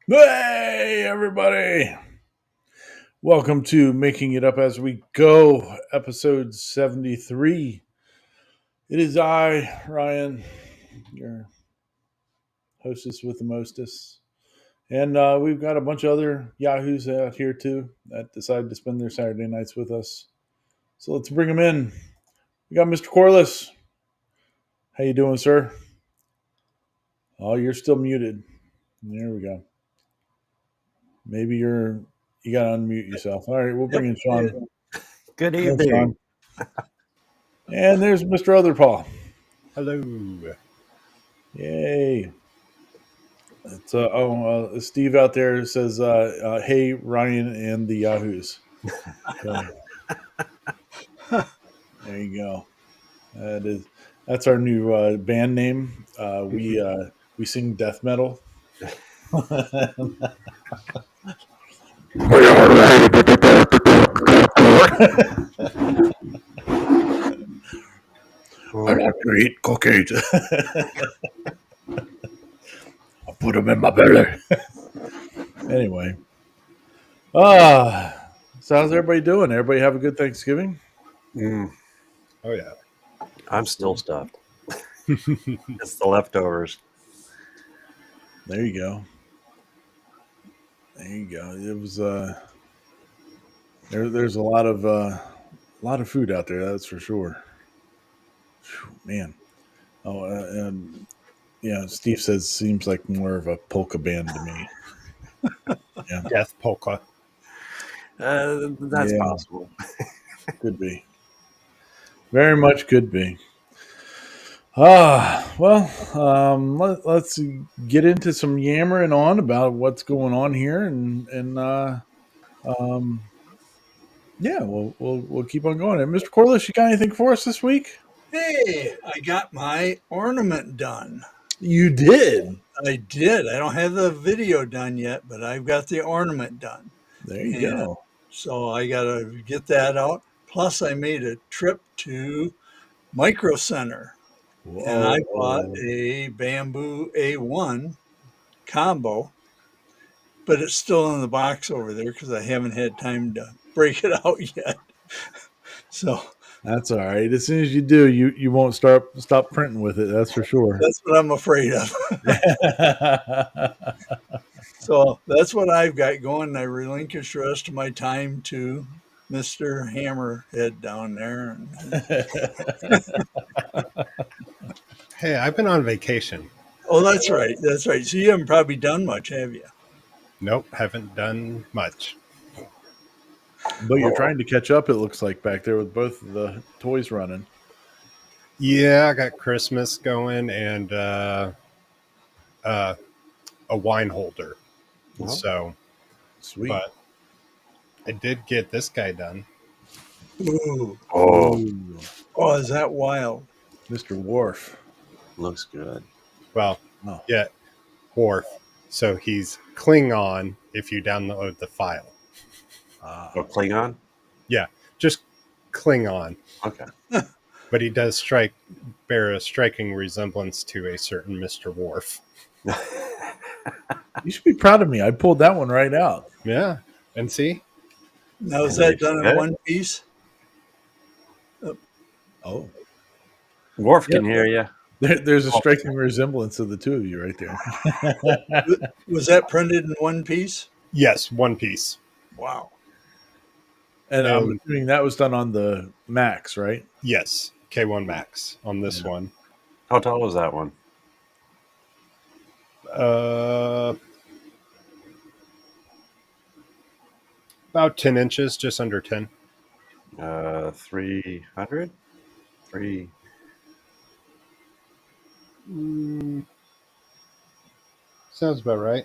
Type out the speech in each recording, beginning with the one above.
Hey, everybody. Welcome to Making It Up As We Go, episode 73. It is I, Ryan, your hostess with the mostest. And we've got a bunch of other Yahoos out here, too, that decided to spend their Saturday nights with us. So let's bring them in. We got Mr. Corliss. How you doing, sir? Oh, you're still muted. There we go. Maybe you got to unmute yourself. All right, we'll bring in Sean. Good Thanks, evening. Sean. And there's Mr. Otherpaw. Hello. Yay. Steve out there says, hey, Ryan and the Yahoos. So, there you go. That's our new band name. We sing death metal. I like to eat cookies. I'll put them in my belly. Anyway. So how's everybody doing? Everybody have a good Thanksgiving? Mm, Oh yeah. I'm still stuffed. It's the leftovers. There you go. There you go. It was there's a lot of food out there, that's for sure. Whew, man. Oh, and yeah, Steve says seems like more of a polka band to me. Yeah, Death polka. That's yeah, possible. could be. Very much could be. Let's get into some yammering on about what's going on here, and um, yeah, we'll keep on going. And Mr. Corliss, you got anything for us this week? Hey, I got my ornament done. You did. I did. I don't have the video done yet, but I've got the ornament done. There you And go. so I got to get that out. Plus, I made a trip to Micro Center and I bought Whoa. a bamboo A1 combo, but it's still in the box over there because I haven't had time to break it out yet. So That's all right. As soon as you do, you won't stop printing with it. That's for sure. that's what I'm afraid of. So that's what I've got going. I relinquish the rest of my time to Mr. Hammerhead down there. Hey, I've been on vacation. Oh, that's right. That's right. So you haven't probably done much, have you? Nope, haven't done much. But you're trying to catch up. It looks like back there with both of the toys running. Yeah, I got Christmas going and uh, a wine holder. Well, So, Sweet. but I did get this guy done. Ooh. oh, Ooh, Oh, is that wild? Mr. Wharf. looks good. Well, Oh, yeah, Worf. So he's Klingon if you download the file. ah, Oh, Klingon? Yeah, just Klingon. Okay. But he does bear a striking resemblance to a certain Mr. Worf. you should be proud of me. I pulled that one right out. Yeah, and see, Now, is that done in Good. one piece? Oh, Worf yep. can hear you. There's a striking resemblance of the two of you right there. Was that printed in one piece? yes, One Piece. Wow. And I'm And assuming that was done on the Max, right? yes, K1 Max on this Yeah. one. How tall is that one? Uh, about 10 inches, just under 10. 300? Three. Sounds about right.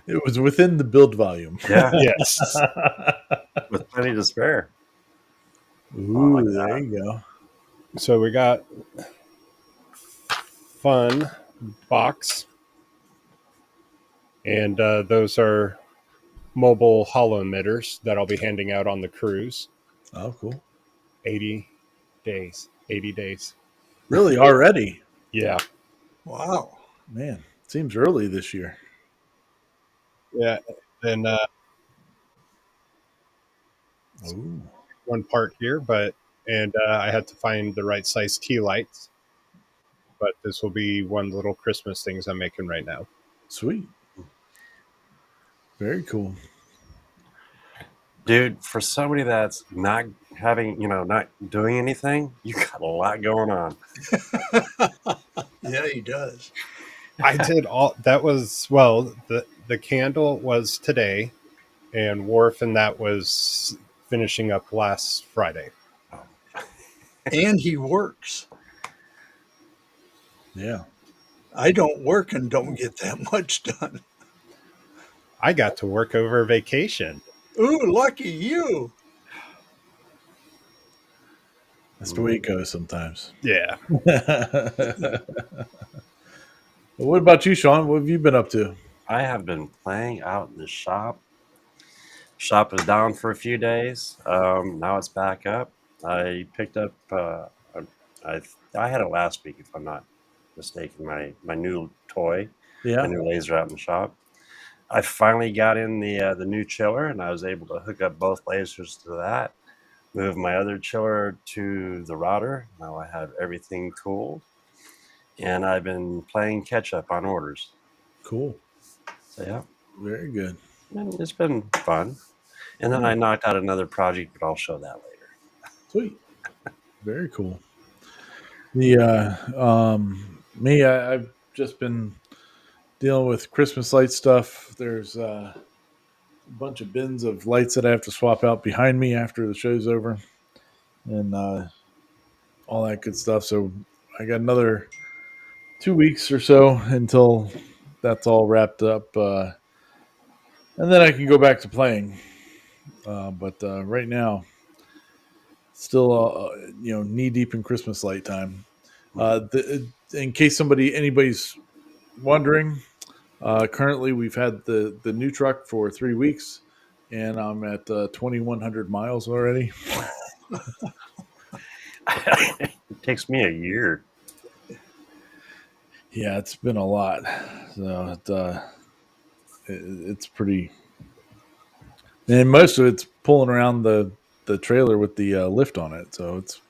It was within the build volume. Yeah, Yes. with plenty to spare. Ooh, like there you go. So we got fun box, and those are mobile hollow emitters that I'll be handing out on the cruise. Oh, cool. 80 days. 80 days. Really, already? Yeah. Wow. Man, seems early this year. Yeah, and Ooh, one part here, and I had to find the right size tea lights. But this will be one of the little Christmas things I'm making right now. sweet. Very cool. Dude, for somebody that's not having, not doing anything, you got a lot going on. Yeah, he does. I did all that was the candle was today, and Wharf and that was finishing up last Friday. And he works. Yeah. I don't work and don't get that much done. I got to work over vacation. Ooh, lucky you. That's the way it goes sometimes. Yeah. What about you, Sean? What have you been up to? I have been playing out in the shop. Shop was down for a few days. Now it's back up. I picked up. I I had it last week, if I'm not mistaken. My new toy, my Yeah. new laser out in the shop. I finally got in the new chiller, and I was able to hook up both lasers to that. Move my other chiller to the router. Now I have everything cooled, and I've been playing catch up on orders. Cool. So yeah, Very good. and it's been fun. And then Yeah. I knocked out another project, but I'll show that later. Sweet. Very cool. The me, I've just been dealing with Christmas light stuff. There's a bunch of bins of lights that I have to swap out behind me after the show's over, and all that good stuff. So I got another 2 weeks or so until that's all wrapped up, and then I can go back to playing. But right now, still, knee deep in Christmas light time. In case anybody's wondering, currently we've had the new truck for 3 weeks, and I'm at 2,100 miles already. It takes me a year. Yeah, it's been a lot. So it's pretty, and most of it's pulling around the trailer with the lift on it. So it's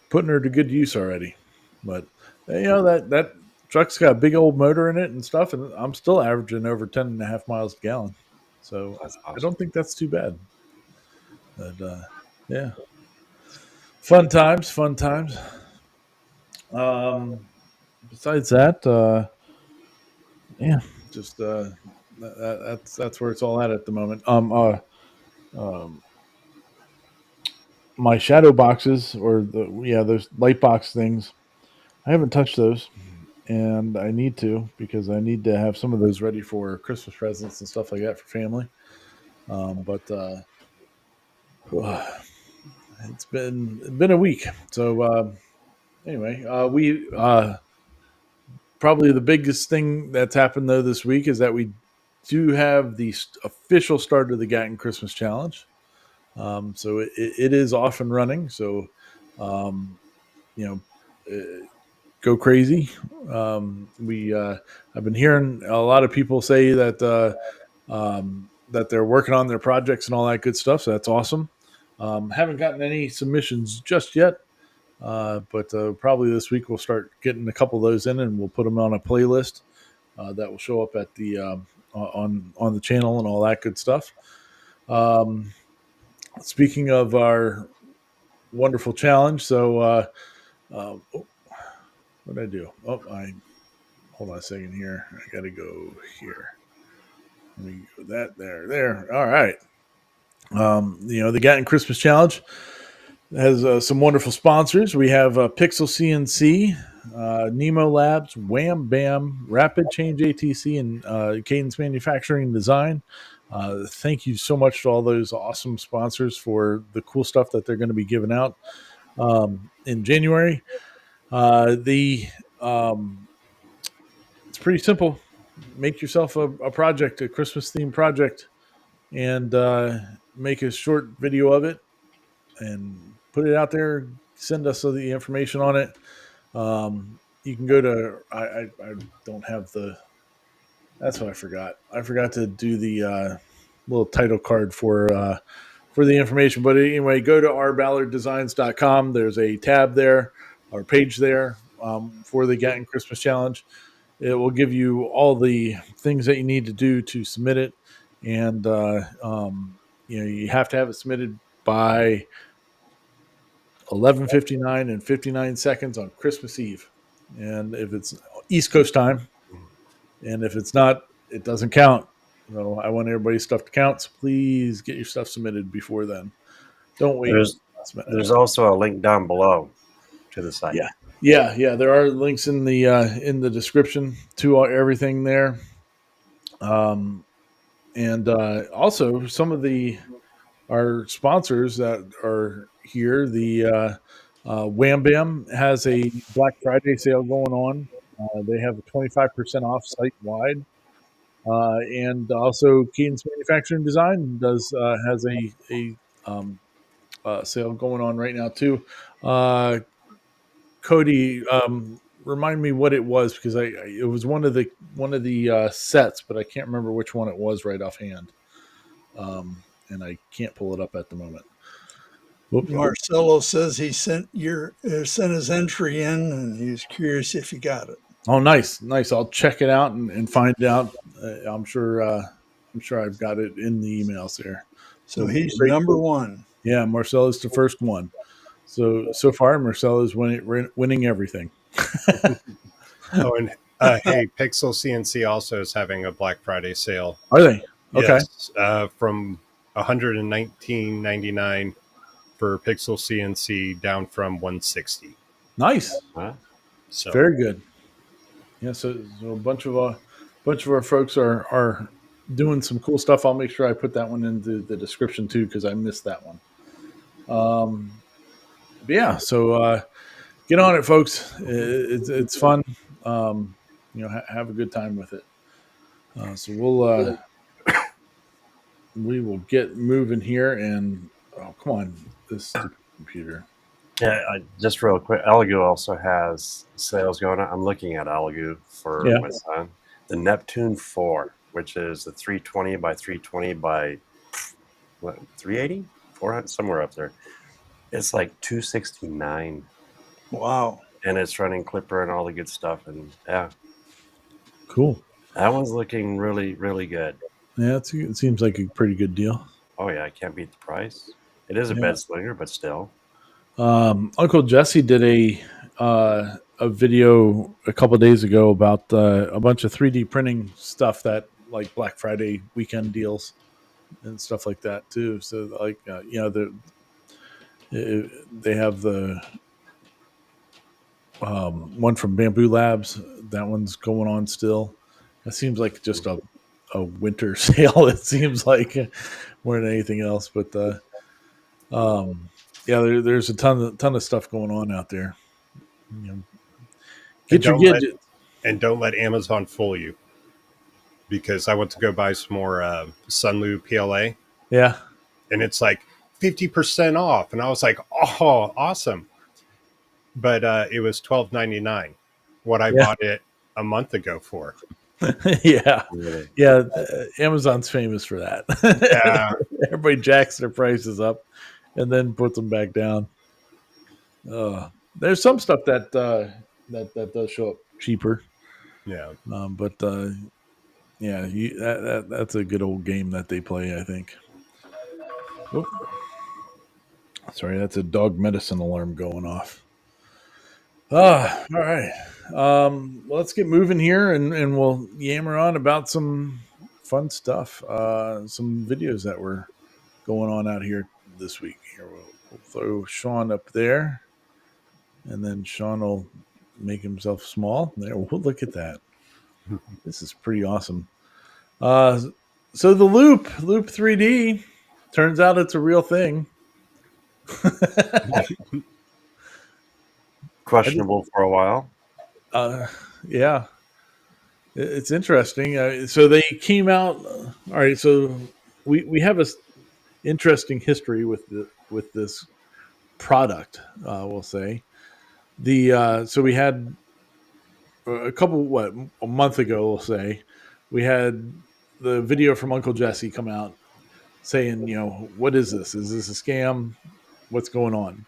putting her to good use already. But that truck's got a big old motor in it and stuff, and I'm still averaging over 10.5 miles a gallon. So That's I awesome. don't think that's too bad. But yeah, fun times, fun times. Um, besides that, yeah, just that's where it's all at the moment. Um, my shadow boxes or those light box things. I haven't touched those, and I need to because I need to have some of those ready for Christmas presents and stuff like that for family. But it's been a week, so anyway, we probably the biggest thing that's happened though this week is that we do have the official start of the Gatton Christmas Challenge. So it is off and running. So um, you know. Go crazy. We I've been hearing a lot of people say that they're working on their projects and all that good stuff. So that's awesome. Haven't gotten any submissions just yet, but probably this week we'll start getting a couple of those in, and we'll put them on a playlist that will show up at the on the channel and all that good stuff. Um, Speaking of our wonderful challenge, so oh, what did I do? I hold on a second here. I got to go here. Let me go there. All right. The Gatton Christmas Challenge has some wonderful sponsors. We have Pixel CNC, Nemo Labs, Wham Bam, Rapid Change ATC, and Cadence Manufacturing and Design. Thank you so much to all those awesome sponsors for the cool stuff that they're going to be giving out in January. The It's pretty simple. Make yourself a project, a Christmas themed project, and make a short video of it and put it out there. Send us the information on it. you can go to. I don't have the. That's what I forgot. I forgot to do the little title card for the information. But anyway, go to ourballarddesigns.com. There's a tab there or page there for the Gatton Christmas Challenge. It will give you all the things that you need to do to submit it, and you have to have it submitted by 11:59 and 59 seconds on Christmas Eve, and if it's East Coast time, and if it's not, it doesn't count. So I want everybody's stuff to count. So please get your stuff submitted before then. Don't wait. There's also a link down below to the site. Yeah. There are links in the description to everything there. And also some of our sponsors that are here. The Wham Bam has a Black Friday sale going on. They have a 25% off site wide. And also Cadence Manufacturing Design has a sale going on right now too. Cody, remind me what it was, because it was one of the sets, but I can't remember which one it was right offhand, and I can't pull it up at the moment. Whoops. Marcelo says he sent his entry in, and he's curious if you got it. Oh, nice. I'll check it out and find out. I'm sure I've got it in the emails there. So he's number one. Yeah, Marcelo's the first one. So far, Marcelo's winning everything. Oh, and hey, Pixel CNC also is having a Black Friday sale. Are they? Okay. Yes, from $119.99 for Pixel CNC down from $160. Nice. Huh? So Very good. Yeah, so a bunch of our folks are doing some cool stuff. I'll make sure I put that one into the description too, because I missed that one. Yeah, so get on it, folks. It's fun. Have a good time with it. So we will get moving here. And come on, this stupid computer. Yeah, just real quick, Elegoo also has sales going on. I'm looking at Elegoo for my son. The Neptune 4, which is the 320 by 320 by 380, 400, somewhere up there. It's like $269. Wow. And it's running Clipper and all the good stuff. And yeah, Cool. that one's looking really, really good. Yeah, it seems like a pretty good deal. Oh yeah, I can't beat the price. It is a bed slinger, but still. Uncle Jesse did a video a couple of days ago about a bunch of 3D printing stuff, that like Black Friday weekend deals and stuff like that too. So like they have the one from Bamboo Labs. That one's going on still. That seems like just a winter sale. It seems like more than anything else, but there's a ton of stuff going on out there. Get your gadget. And don't let Amazon fool you, because I went to go buy some more Sunlu PLA. Yeah. And it's like 50% off. And I was like, oh, awesome. But it was $12.99, what I bought it a month ago for. Yeah. Amazon's famous for that. Yeah. Everybody jacks their prices up and then puts them back down. There's some stuff that does show up cheaper. Yeah. That's a good old game that they play, I think. Oh. Sorry, that's a dog medicine alarm going off. All right. Let's get moving here, and we'll yammer on about some fun stuff, some videos that were going on out here this week. Here, we'll throw Sean up there, and then Sean will make himself small. There, we'll look at that. This is pretty awesome. So the Loop 3D, turns out it's a real thing. Questionable for a while. Yeah, it's interesting. So they came out. All right, so we have a interesting history with this product. We'll say so we had a month ago, we'll say, we had the video from Uncle Jesse come out saying, what is this? Is this a scam? What's going on?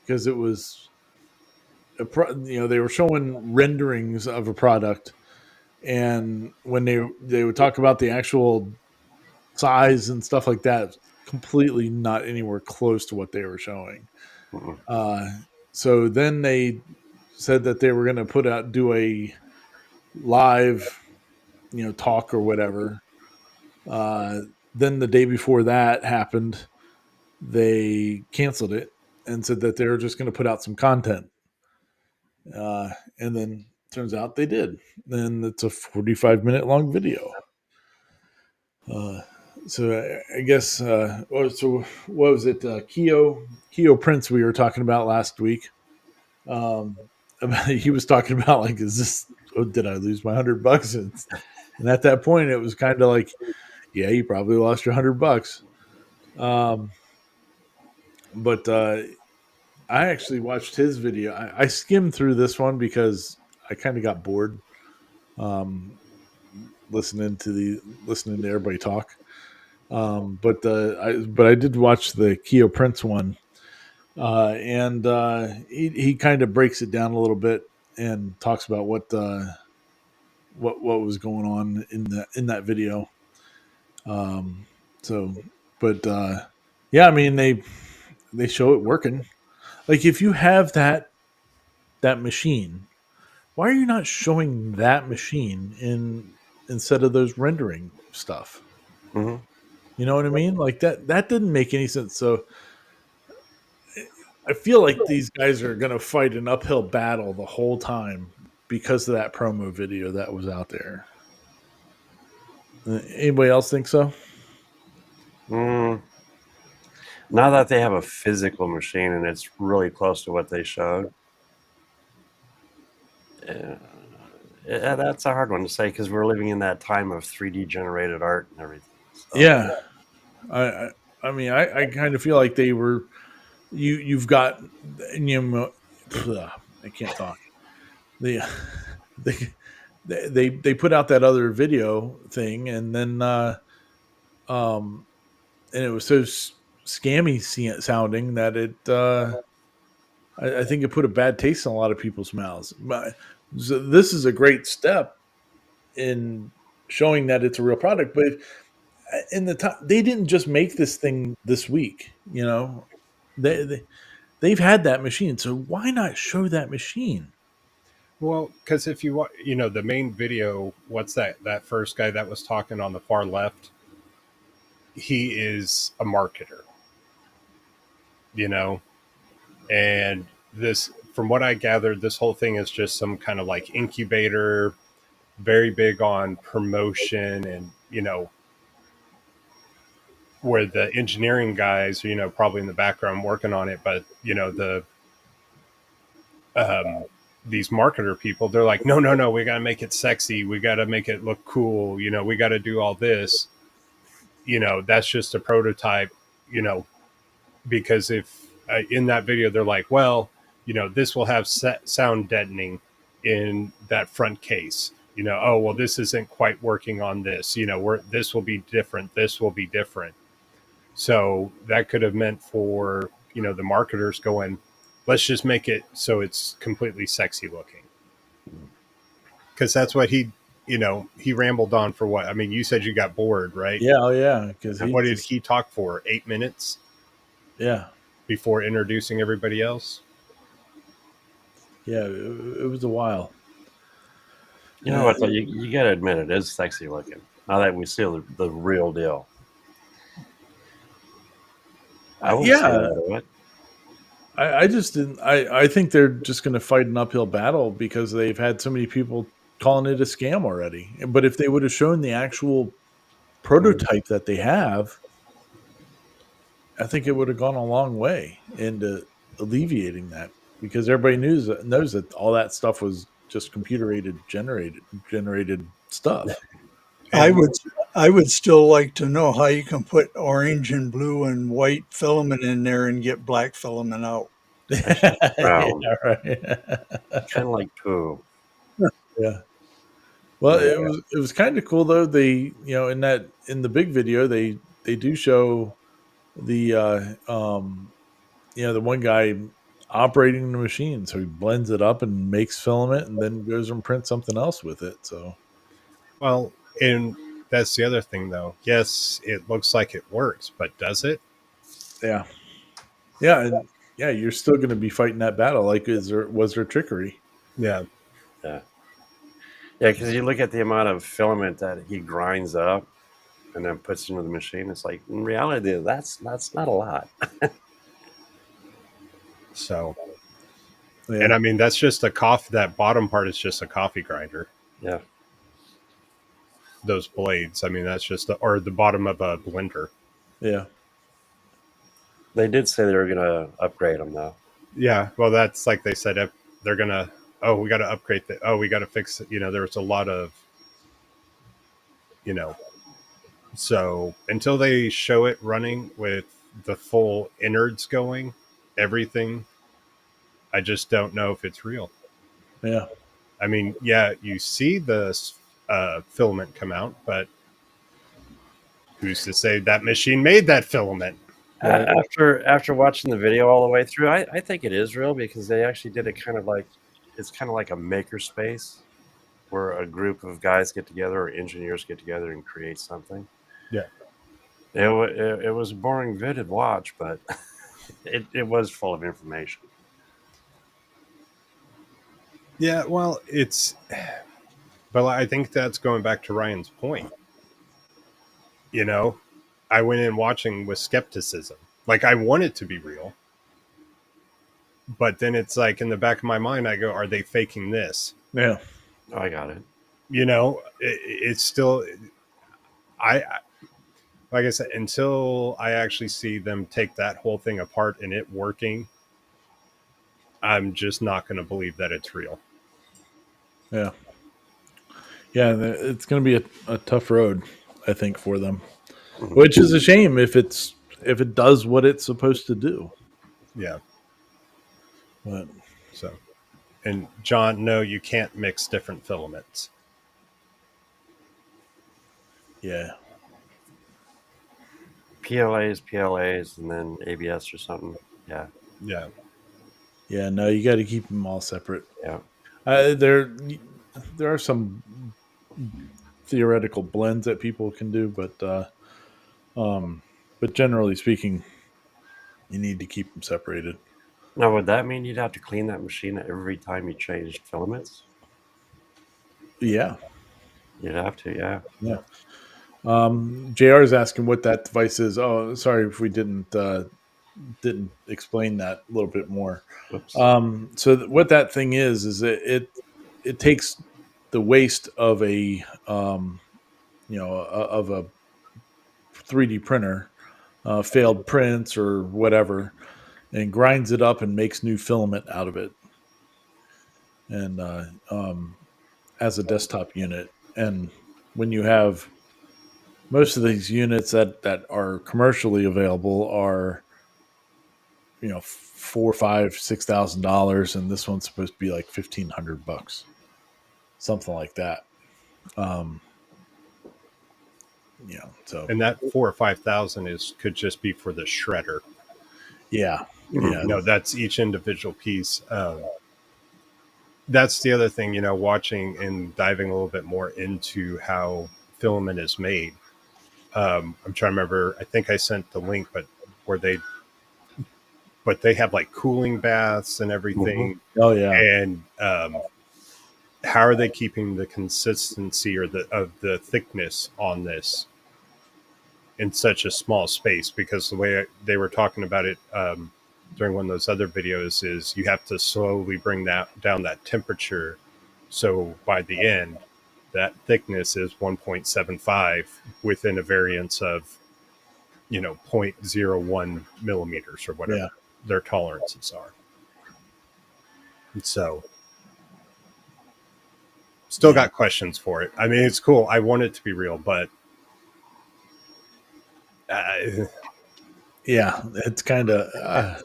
Because it was, they were showing renderings of a product, and when they would talk about the actual size and stuff like that, completely not anywhere close to what they were showing. Mhm. So then they said that they were going to do a live, talk or whatever. Then the day before that happened, they canceled it and said that they were just going to put out some content. And then turns out they did. Then it's a 45-minute long video. So I guess, so what was it? Keo Prince we were talking about last week. He was talking about like, did I lose my $100? And at that point, it was kind of like, yeah, you probably lost your $100. But I actually watched his video. I skimmed through this one because I kind of got bored listening to everybody talk. But I did watch the Keo Prince one, and he kind of breaks it down a little bit and talks about what was going on in that video. Yeah, I mean they show it working. Like if you have that machine, why are you not showing that machine instead of those rendering stuff? Mhm. You know what I mean? Like that didn't make any sense. So I feel like these guys are going to fight an uphill battle the whole time because of that promo video that was out there. Anybody else think so? Mm. Now that they have a physical machine and it's really close to what they showed, that's a hard one to say because we're living in that time of 3D generated art and everything. So. Yeah, I mean, I kind of feel like they were. You've got I can't talk. They put out that other video thing, and then and it was so scammy sounding that it I think it put a bad taste in a lot of people's mouths. But so this is a great step in showing that it's a real product, but in the time they didn't just make this thing this week. They've had that machine, so why not show that machine? Well, because if you want, the main video, what's that first guy that was talking on the far left? He is a marketer, and this, from what I gathered, this whole thing is just some kind of like incubator, very big on promotion, and where the engineering guys are, probably in the background working on it, but these marketer people, they're like, no, we got to make it sexy, we got to make it look cool, we got to do all this, that's just a prototype, because if in that video they're like, well, this will have sound deadening in that front case, oh well, this isn't quite working on this, this will be different, so that could have meant for the marketers going, let's just make it so it's completely sexy looking, because that's what he rambled on for what, I mean, you said you got bored, right? Yeah, oh yeah, because what did he talk for, 8 minutes? Yeah, before introducing everybody else. Yeah, it was a while. You know what? You got to admit it is sexy looking. Now that we see the real deal. I just didn't. I think they're just going to fight an uphill battle because they've had so many people calling it a scam already. But if they would have shown the actual prototype that they have, I think it would have gone a long way into alleviating that, because everybody knows that all that stuff was just computer aided generated stuff. I would still like to know how you can put orange and blue and white filament in there and get black filament out. Yeah, right. Kind of like poo. Yeah. Well, Yeah. it was kind of cool though. They, in the big video, they do show the the one guy operating the machine. So he blends it up and makes filament, and then goes and prints something else with it. So Well, and that's the other thing, though. Yes, it looks like it works, but does it? yeah, yeah, and yeah, you're still going to be fighting that battle. Like, was there trickery? Yeah. Yeah. Yeah, because you look at the amount of filament that he grinds up and then puts into the machine. It's like, in reality, that's not a lot. So, and Yeah, I mean, that's just a coffee. That bottom part is just a coffee grinder. Yeah. Those blades. I mean, that's just or the bottom of a blender. yeah, They did say they were going to upgrade them, though. Yeah. Well, that's like they said. If they're gonna. Oh, we got to upgrade the. Oh, we got to fix it. You know, there was a lot of. You know. So until they show it running with the full innards going, everything, I just don't know if it's real. yeah. I mean, yeah, you see the filament come out, but who's to say that machine made that filament? Right. After watching the video all the way through, I think it is real because they actually did it kind of like it's kind of like a maker space where a group of guys get together or engineers get together and create something. Yeah. It was a boring vid to watch, but it was full of information. Yeah, well, but I think that's going back to Ryan's point. You know, I went in watching with skepticism. Like, I want it to be real. But then it's like in the back of my mind, I go, are they faking this? Yeah. Oh, I got it. You know, it's still, like I said, until I actually see them take that whole thing apart and it working, I'm just not going to believe that it's real. Yeah. Yeah. It's going to be a tough road, I think, for them, which is a shame if it does what it's supposed to do. Yeah. But So, and John, no, you can't mix different filaments. yeah. PLAs, and then ABS or something. Yeah. Yeah. Yeah. No, you got to keep them all separate. Yeah. There are some theoretical blends that people can do, but generally speaking, you need to keep them separated. Now, would that mean you'd have to clean that machine every time you changed filaments? Yeah. You'd have to, yeah. Yeah. JR is asking what that device is. Oh, sorry if we didn't explain that a little bit more. Whoops. What that thing is it takes the waste of a of a 3D printer, failed prints or whatever, and grinds it up and makes new filament out of it, and as a desktop unit. And when you have most of these units that are commercially available are $4, $5, $6,000, and this one's supposed to be like $1,500, something like that. So And that 4,000 or 5,000 could just be for the shredder. yeah, yeah, No, that's each individual piece. That's the other thing, watching and diving a little bit more into how filament is made. I'm trying to remember. I think I sent the link, but they have like cooling baths and everything. oh yeah, And how are they keeping the consistency or of the thickness on this in such a small space? Because the way they were talking about it during one of those other videos is you have to slowly bring down that temperature. So by the end, that thickness is 1.75 within a variance of 0.01 millimeters or whatever their tolerances are. And so still got questions for it. I mean, it's cool. I want it to be real, but yeah, it's kind of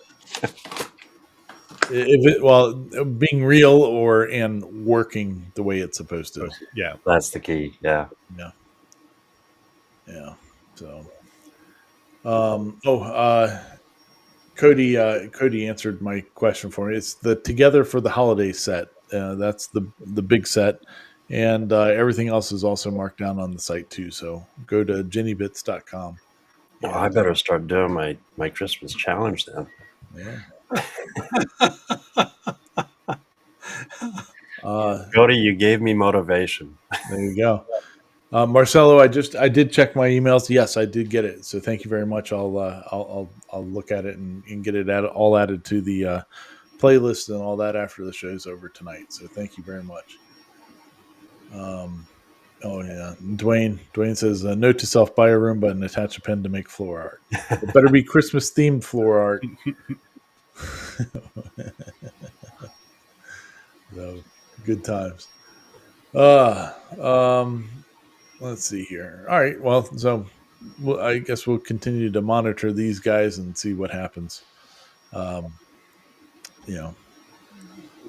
being real and working the way it's supposed to. Yeah. That's the key. Yeah. Yeah. Yeah. So, Cody answered my question for me. It's the Together for the Holiday set. That's the big set, and everything else is also marked down on the site too. So go to jennybits.com. Well, I better start doing my Christmas challenge then. Yeah. Cody, you gave me motivation. There you go. Marcelo, I did check my emails. Yes, I did get it. So thank you very much. I'll look at it and get it all added to the playlist and all that after the show's over tonight. So thank you very much. Oh yeah, Dwayne says, "Note to self: buy a Roomba and attach a pen to make floor art. It better be Christmas themed floor art." So good times. Let's see here. All right. Well, so I guess we'll continue to monitor these guys and see what happens. You know,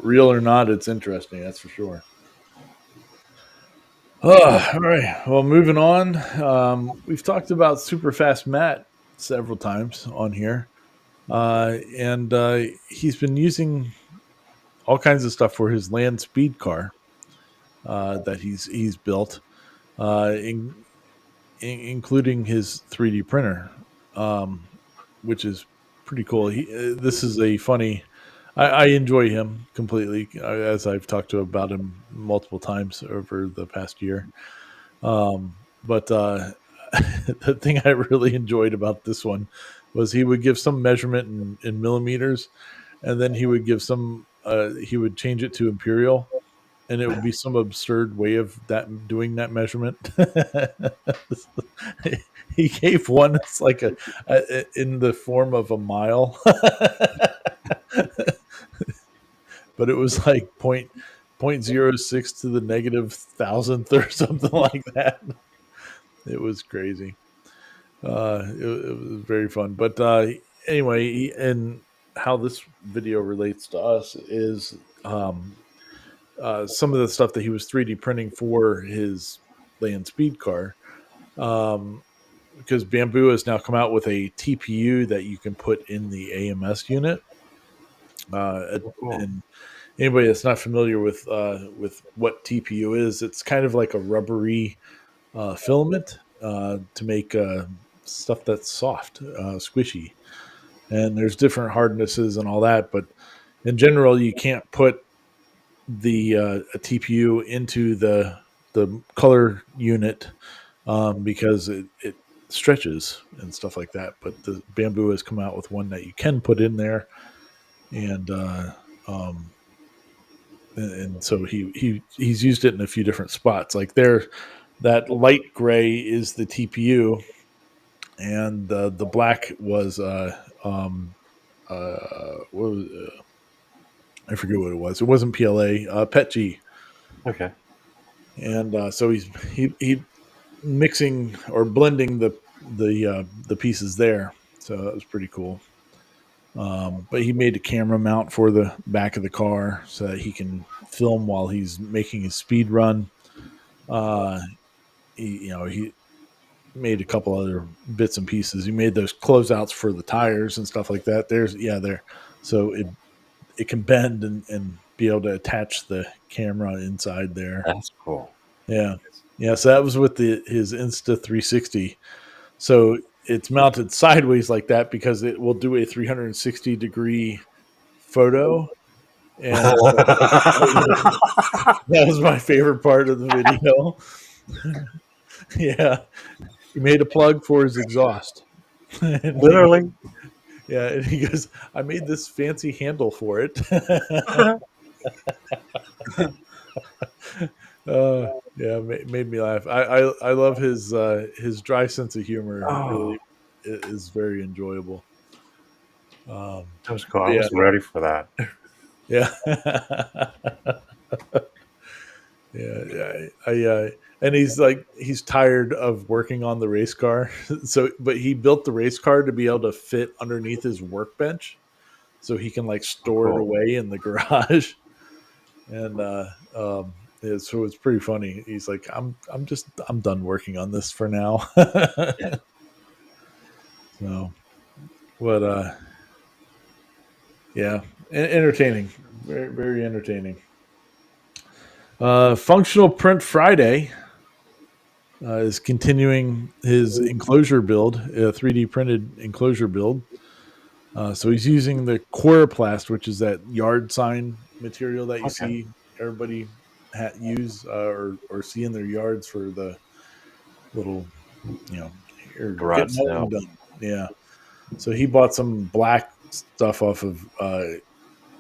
real or not, it's interesting. That's for sure. All right. Well, moving on. We've talked about Super Fast Matt several times on here, and he's been using all kinds of stuff for his land speed car that he's built, including his 3D printer, which is pretty cool. This is a funny. I enjoy him completely, as I've talked about him multiple times over the past year. But the thing I really enjoyed about this one was he would give some measurement in millimeters, and then he would give some. He would change it to imperial, and it would be some absurd way of doing that measurement. He gave one. It's like a in the form of a mile. But it was like 0.06 to the negative thousandth or something like that. It was crazy. It was very fun. But anyway, and how this video relates to us is some of the stuff that he was 3D printing for his land speed car. Because Bamboo has now come out with a TPU that you can put in the AMS unit. And anybody that's not familiar with what TPU is, it's kind of like a rubbery filament to make stuff that's soft, squishy. And there's different hardnesses and all that, but in general, you can't put the a TPU into the color unit because it stretches and stuff like that. But the Bamboo has come out with one that you can put in there, and so he's used it in a few different spots. Like that light gray is the TPU, and the black was what was I forget what it was. It wasn't PLA, PETG. Okay. And so he mixing or blending the pieces there. So that was pretty cool. But he made a camera mount for the back of the car so that he can film while he's making his speed run. He made a couple other bits and pieces. He made those closeouts for the tires and stuff like that. There. So it can bend and be able to attach the camera inside there. That's cool. Yeah. Yeah. So that was with his Insta360. So it's mounted sideways like that because it will do a 360-degree photo. And that was my favorite part of the video. Yeah. He made a plug for his exhaust. Literally. Yeah. And he goes, I made this fancy handle for it. Yeah, made me laugh. I love his dry sense of humor. Really, it is very enjoyable. That was cool. I wasn't ready for that. Yeah, yeah. And he's tired of working on the race car. But he built the race car to be able to fit underneath his workbench. so he can like store it Cool. away in the garage. And so it's pretty funny. He's like, I'm done working on this for now. So, but yeah, entertaining, very very entertaining. Functional Print Friday is continuing his enclosure build, a 3D printed enclosure build. So he's using the Coroplast, which is that yard sign material that you Okay. see everybody use or see in their yards for the little, you're Garage getting sale. home done. Yeah. So he bought some black stuff off of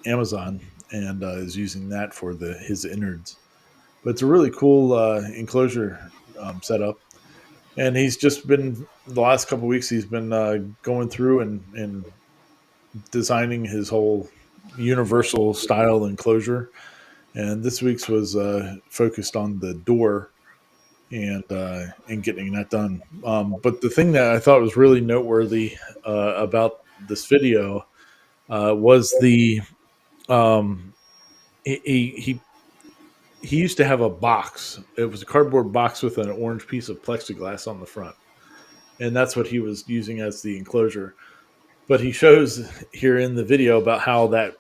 Amazon and is using that for his innards. But it's a really cool enclosure setup. And he's just been the last couple of weeks. He's been going through and designing his whole universal style enclosure. And this week's was focused on the door and getting that done. But the thing that I thought was really noteworthy about this video was the um, he used to have a box. It was a cardboard box with an orange piece of plexiglass on the front, and that's what he was using as the enclosure. But he shows here in the video about how that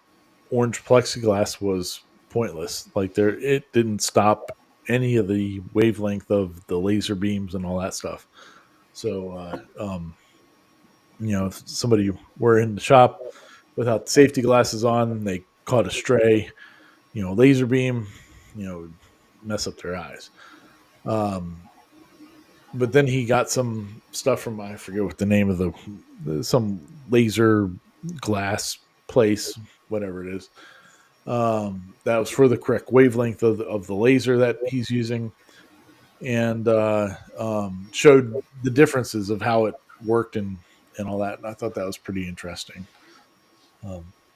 orange plexiglass was pointless. Like it didn't stop any of the wavelength of the laser beams and all that stuff. So, if somebody were in the shop without the safety glasses on, they caught a stray, laser beam, mess up their eyes. But then he got some stuff from, I forget what the name of some laser glass place, whatever it is. That was for the correct wavelength of the laser that he's using, and showed the differences of how it worked and all that. And I thought that was pretty interesting.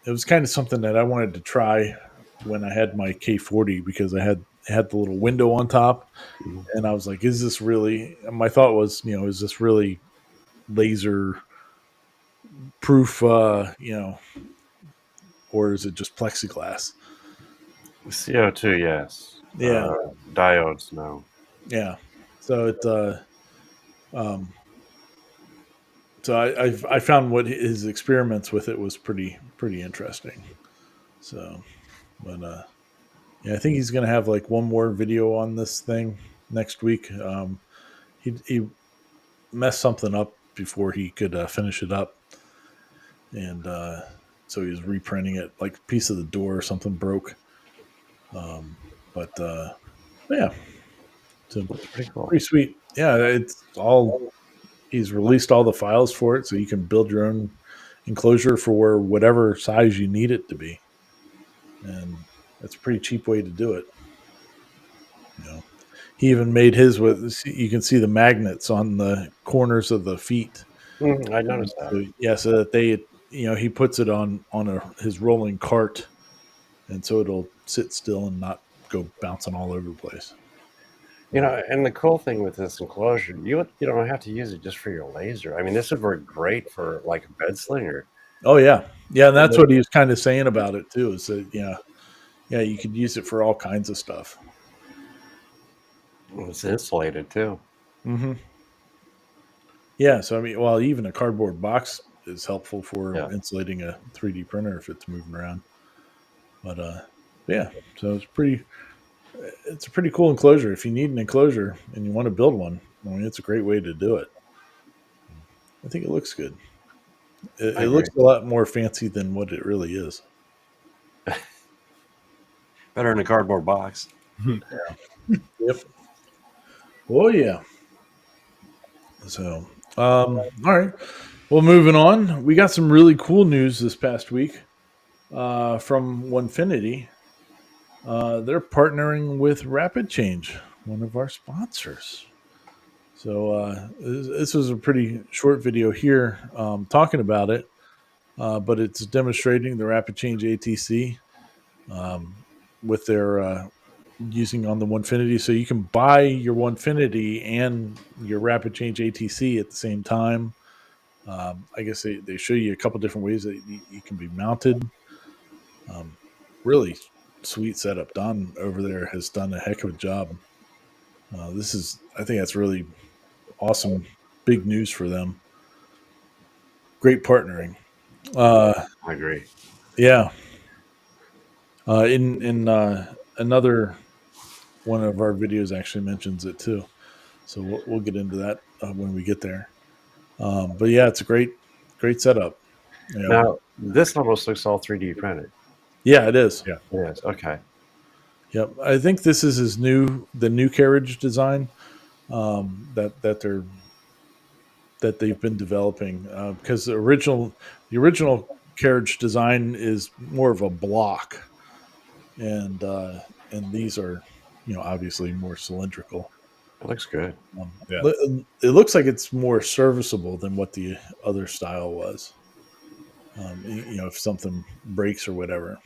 It was kind of something that I wanted to try when I had my K40 because I had the little window on top, and I was like, "Is this really?" My thought was, is this really laser proof? Or is it just plexiglass? CO2, yes. Yeah. Diodes, no. Yeah. So I found what his experiments with it was pretty interesting. So, but yeah, I think he's gonna have like one more video on this thing next week. He messed something up before he could finish it up, and so he was reprinting it. Like a piece of the door or something broke. But yeah, so That's pretty cool. pretty sweet. Yeah, it's all. He's released all the files for it, so you can build your own enclosure for whatever size you need it to be, and that's a pretty cheap way to do it. He even made his with. You can see the magnets on the corners of the feet. I noticed that. So, yeah, so that he puts it on his rolling cart, and so it'll sit still and not go bouncing all over the place. And the cool thing with this enclosure, you don't have to use it just for your laser. I mean, this would work great for like a bed slinger. Oh yeah, and that's what he was kind of saying about it too. Is that you could use it for all kinds of stuff. It's insulated too. Mm-hmm. Yeah, so I mean, well, even a cardboard box is helpful for insulating a 3D printer if it's moving around. But yeah, so it's a pretty cool enclosure. If you need an enclosure and you want to build one, I mean, it's a great way to do it. I think it looks good. It looks a lot more fancy than what it really is. Better in a cardboard box. Yep. Oh yeah. So, all right. Well, moving on, we got some really cool news this past week from Onefinity. They're partnering with Rapid Change, one of our sponsors. So this was a pretty short video here talking about it, but it's demonstrating the Rapid Change ATC with their using on the Onefinity. So you can buy your Onefinity and your Rapid Change ATC at the same time. I guess they show you a couple different ways that you can be mounted. Really sweet setup. Don over there has done a heck of a job. I think that's really awesome. Big news for them. Great partnering. Uh, I agree. yeah. In another one of our videos actually mentions it too. So we'll get into that when we get there. But yeah, it's a great setup. You know, Now, this almost looks all 3D printed. yeah, it is. Yeah. Yes. Okay. Yep. I think this is the new carriage design that they've been developing because the original carriage design is more of a block, and these are obviously more cylindrical. It looks good. Yeah. It looks like it's more serviceable than what the other style was. If something breaks or whatever.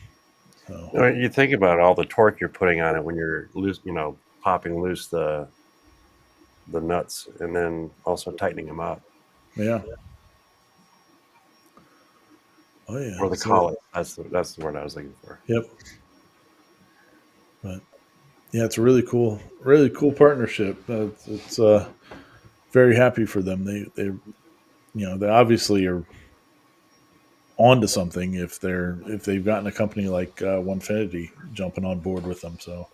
So You think about all the torque you're putting on it when you're loose, popping loose the nuts and then also tightening them up, yeah. Oh yeah. or the So, collet. That's the word I was looking for. yep. But yeah, it's a really cool partnership. It's very happy for them. They obviously are onto something if they've gotten a company like Onefinity jumping on board with them. So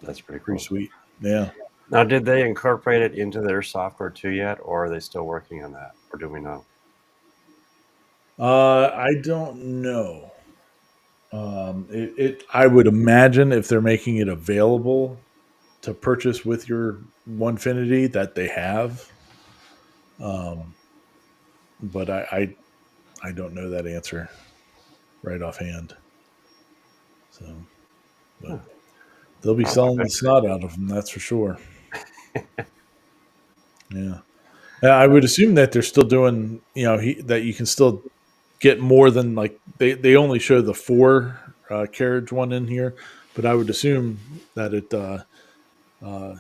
That's pretty pretty cool. sweet. Yeah. Now, did they incorporate it into their software too yet, or are they still working on that, or do we know? I don't know. I would imagine if they're making it available to purchase with your Onefinity that they have. Um, but I don't know that answer right offhand. So, but they'll be I'll have to selling the fix it. snot out of them. That's for sure. Yeah. I would assume that they're still doing, that you can still get more than like they only show the four carriage one in here, but I would assume that uh,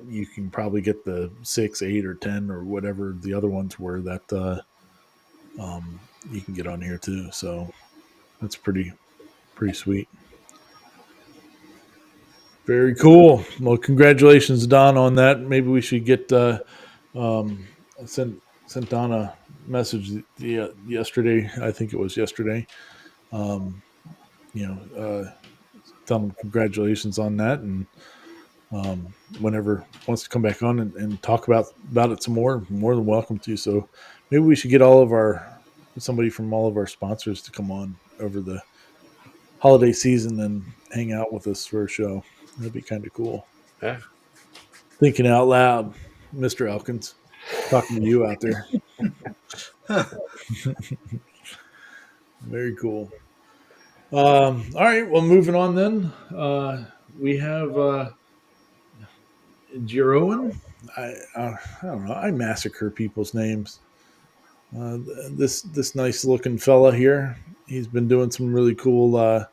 you can probably get the 6, 8, or 10 or whatever the other ones were that you can get on here too. So that's pretty sweet. Very cool. Well, congratulations, Don, on that. Maybe we should get um, sent Don a message yesterday. I think it was yesterday. Um, tell him congratulations on that, and whenever wants to come back on and talk about it some more than welcome to. So maybe we should get somebody from all of our sponsors to come on over the holiday season and hang out with us for a show. That'd be kind of cool. Yeah. Thinking out loud, Mr. Elkins, talking to you out there. Very cool. All right, well, moving on then. We have Jeroen. I don't know. I massacre people's names. Uh, this nice looking fella here. He's been doing some really cool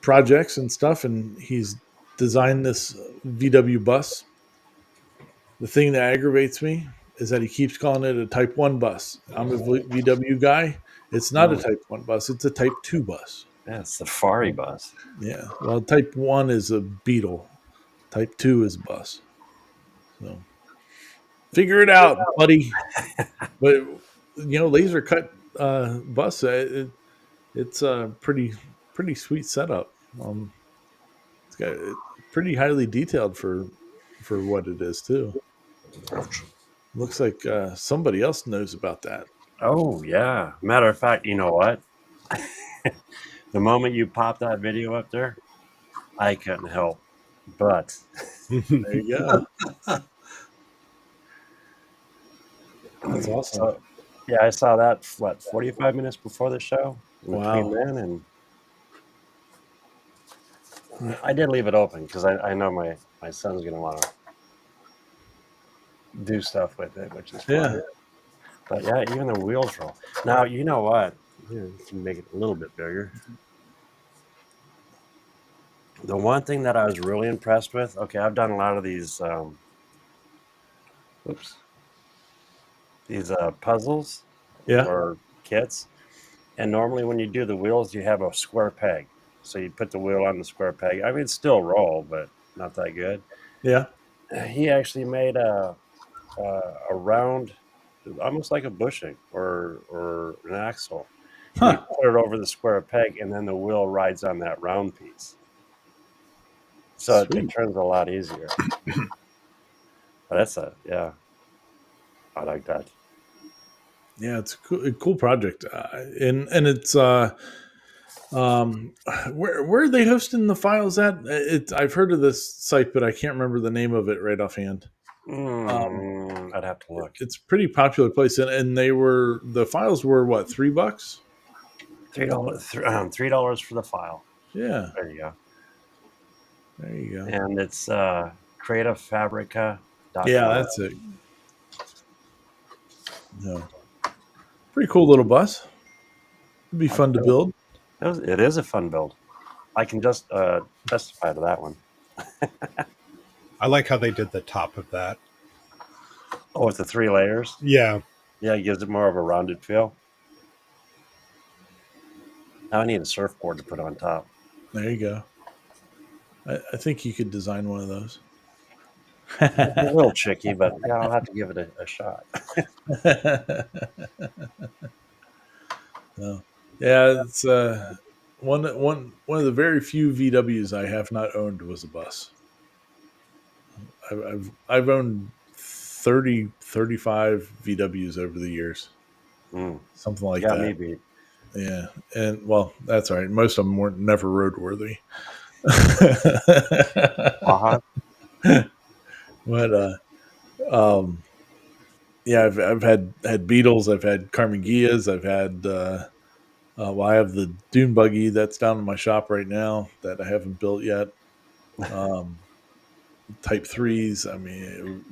projects and stuff, and he's designed this VW bus. The thing that aggravates me is that he keeps calling it a Type 1 bus. I'm a VW guy. It's not a Type 1 bus, it's a Type 2 bus. Yeah, it's the Safari bus. Yeah. Well, Type 1 is a Beetle, Type 2 is a bus. So figure it out, buddy. But, laser cut bus, it's a pretty sweet setup. It's got pretty highly detailed for what it is, too. Looks like somebody else knows about that. Oh, yeah. Matter of fact, you know what? The moment you pop that video up there, I couldn't help but. There you go. That's awesome. So, yeah, I saw that, 45 minutes before the show? Wow. Between then and. I did leave it open because I know my son's going to want to do stuff with it, which is fun. Yeah. But yeah, even the wheels roll. Now, you know what? You can make it a little bit bigger. The one thing that I was really impressed with, okay, I've done a lot of these, oops. these puzzles Yeah. or kits. And normally when you do the wheels, you have a square peg. So you put the wheel on the square peg. I mean, it's still roll, but not that good. Yeah. He actually made a round, almost like a bushing or an axle. And you Huh. put it over the square peg, and then the wheel rides on that round piece. So it Sweet. turns a lot easier. But yeah, I like that. Yeah, it's a cool project, and it's where are they hosting the files at? I've heard of this site, but I can't remember the name of it right offhand. I'd have to look. It's a pretty popular place, and the files were what, $3? $3 for the file. Yeah, There you go. there you go. And it's creativefabrica.com. Yeah, that's it. No, pretty cool little bus. It'd be fun to build. It is a fun build. I can just testify to that one. I like how they did the top of that. Oh, with the 3 layers? Yeah. Yeah, it gives it more of a rounded feel. Now I need a surfboard to put on top. There you go. I think you could design one of those. It's a little tricky, but yeah, I'll have to give it a shot. No. Yeah, it's one of the very few VWs I have not owned was a bus. I've owned 30, 35 VWs over the years, something like Yeah, that. maybe. Yeah, and well, that's all right. Most of them weren't never roadworthy. Uh-huh. But yeah, I've had Beetles, I've had Carmen Gias, I've had well, I have the Dune buggy that's down in my shop right now that I haven't built yet. Type 3s, I mean,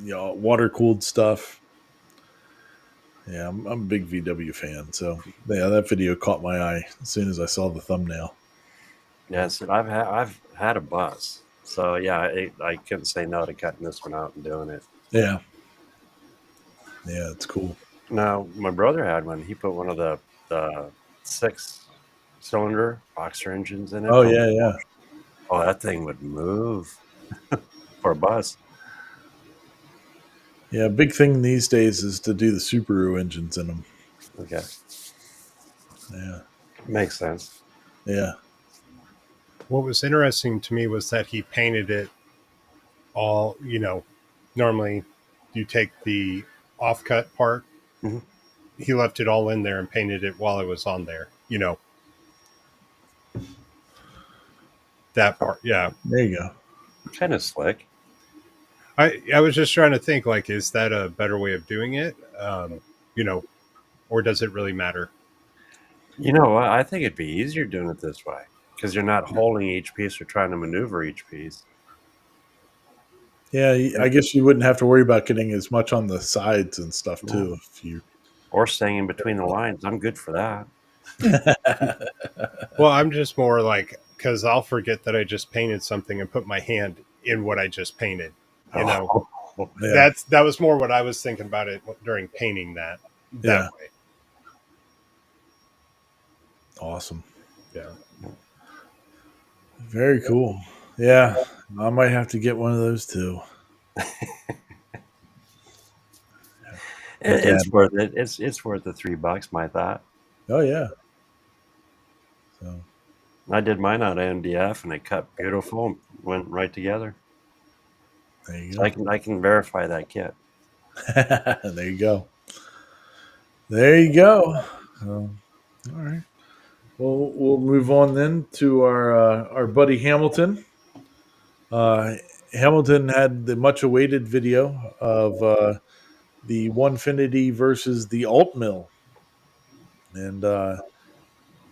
water cooled stuff. Yeah, I'm a big VW fan, so yeah, that video caught my eye as soon as I saw the thumbnail. Yes, and I've had a bus, so yeah, I couldn't say no to cutting this one out and doing it. Yeah, it's cool. Now my brother had one. He put one of the 6-cylinder boxer engines in it. Oh yeah. Oh, that thing would move for a bus. Yeah, big thing these days is to do the Subaru engines in them. Okay, Yeah, makes sense. yeah. What was interesting to me was that he painted it all, normally you take the offcut part. Mhm. He left it all in there and painted it while it was on there. That part. Yeah. There you go. Kind of slick. I was just trying to think, like, is that a better way of doing it? Or does it really matter? You know what? I think it'd be easier doing it this way because you're not holding each piece or trying to maneuver each piece. Yeah, I guess you wouldn't have to worry about getting as much on the sides and stuff too. If you Or staying in between the lines. I'm good for that. Well, I'm just more like, because I'll forget that I just painted something and put my hand in what I just painted. Yeah. That was more what I was thinking about it during painting that way. Awesome. Yeah. Very cool. Yeah, I might have to get one of those too. It's worth it. It's worth the $3, my thought. Oh yeah. So I did mine out of MDF and it cut beautiful and went right together. there you So go. I can verify that kit. There you go. There you go. All right. Well, we'll move on then to our buddy Hamilton. Hamilton had the much awaited video of the Onefinity versus the Alt Mill, and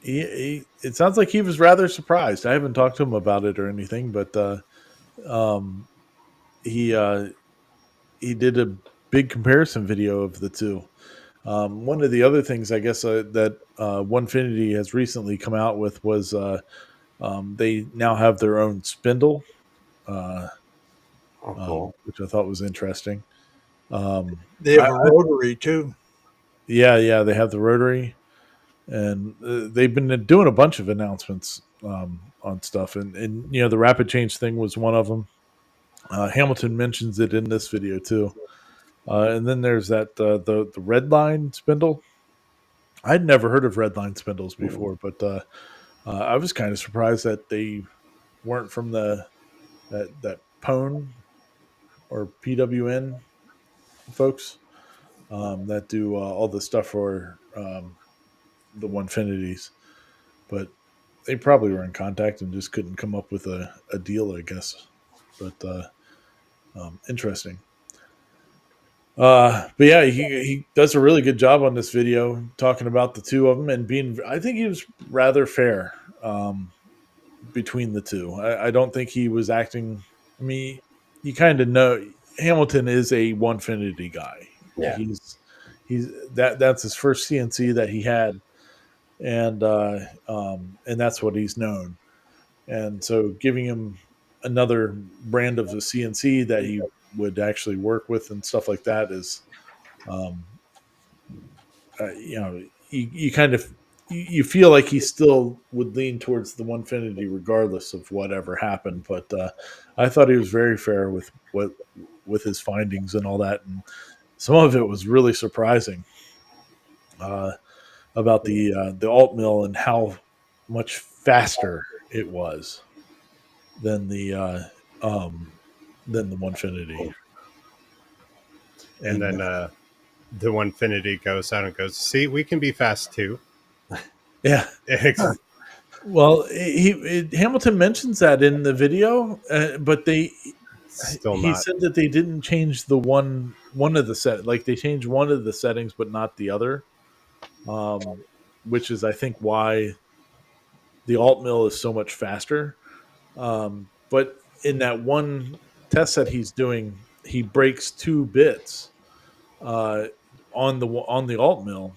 it sounds like he was rather surprised. I haven't talked to him about it or anything, but um, he did a big comparison video of the two. One of the other things I guess that Onefinity has recently come out with was they now have their own spindle, Oh, cool. which I thought was interesting. They have a rotary too. Yeah, they have the rotary, and they've been doing a bunch of announcements on stuff, and the rapid change thing was one of them. Hamilton mentions it in this video too, and then there's that the red line spindle. I'd never heard of red line spindles before, but I was kind of surprised that they weren't from that Pone or PWN folks that do all the stuff for the Onefinities, but they probably were in contact and just couldn't come up with a deal, I guess. But interesting. But yeah, he does a really good job on this video talking about the two of them and being. I think he was rather fair between the two. I don't think he was acting. I mean, you kind of know Hamilton is a Onefinity guy. Yeah. He's that's his first CNC that he had, and that's what he's known. And so giving him another brand of the CNC that he would actually work with and stuff like that is, um, you kind of you feel like he still would lean towards the Onefinity regardless of whatever happened. But I thought he was very fair with his findings and all that, and some of it was really surprising about the alt mill and how much faster it was than the Onefinity. And then the Onefinity goes out and goes, see, we can be fast too. Yeah. Well, Hamilton mentions that in the video, but he said that they didn't change the one of the set. Like they changed one of the settings, but not the other. Which is, I think, why the alt mill is so much faster. But in that one test that he's doing, he breaks 2 bits on the alt mill,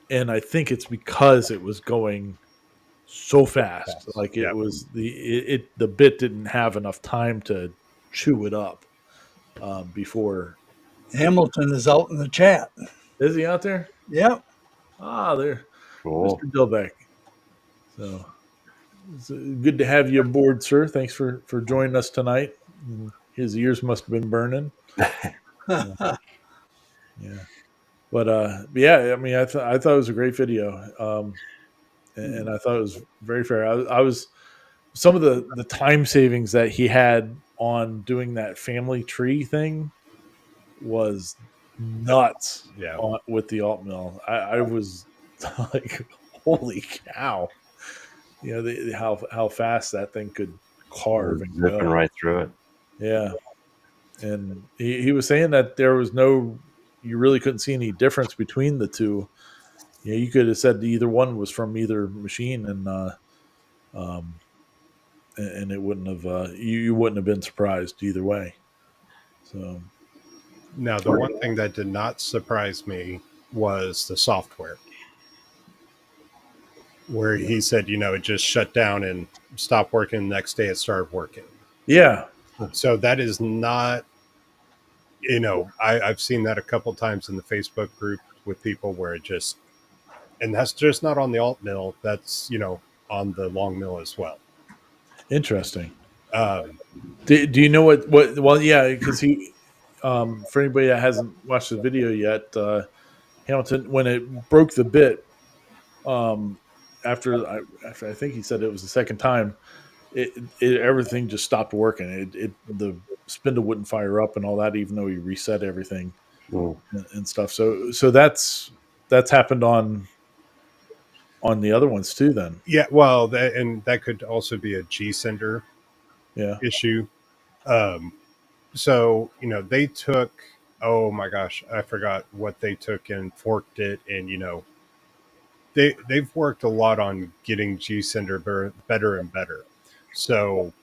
and I think it's because it was going so fast. Like it was the bit didn't have enough time to chew it up before. Hamilton is out in the chat. Is he out there? Yep. There, Cool. Mr. Dilbeck. So it's good to have you aboard, sir. Thanks for joining us tonight. His ears must have been burning. Yeah. But yeah, I mean, I thought it was a great video, and I thought it was very fair. I was some of the time savings that he had on doing that family tree thing was nuts. Yeah. With the alt mill, I was like, holy cow! How fast that thing could carve and zipping go right through it. Yeah, and he was saying that there was you really couldn't see any difference between the two. You could have said either one was from either machine, and it wouldn't have you wouldn't have been surprised either way. So now the one thing that did not surprise me was the software, where he said, it just shut down and stopped working. The next day it started working. Yeah. So that is not, I've seen that a couple times in the Facebook group with people where it just, and that's just not on the alt mill. That's, on the long mill as well. Interesting. Do you know what? Well, yeah, because he, for anybody that hasn't watched the video yet, Hamilton, when it broke the bit, after I think he said it was the second time, everything just stopped working. The spindle wouldn't fire up and all that, even though he reset everything and stuff. So that's happened on the other ones too. Then well, that could also be a G sender issue. So they took, oh my gosh, I forgot what they took and forked it, and they've worked a lot on getting G sender better and better. So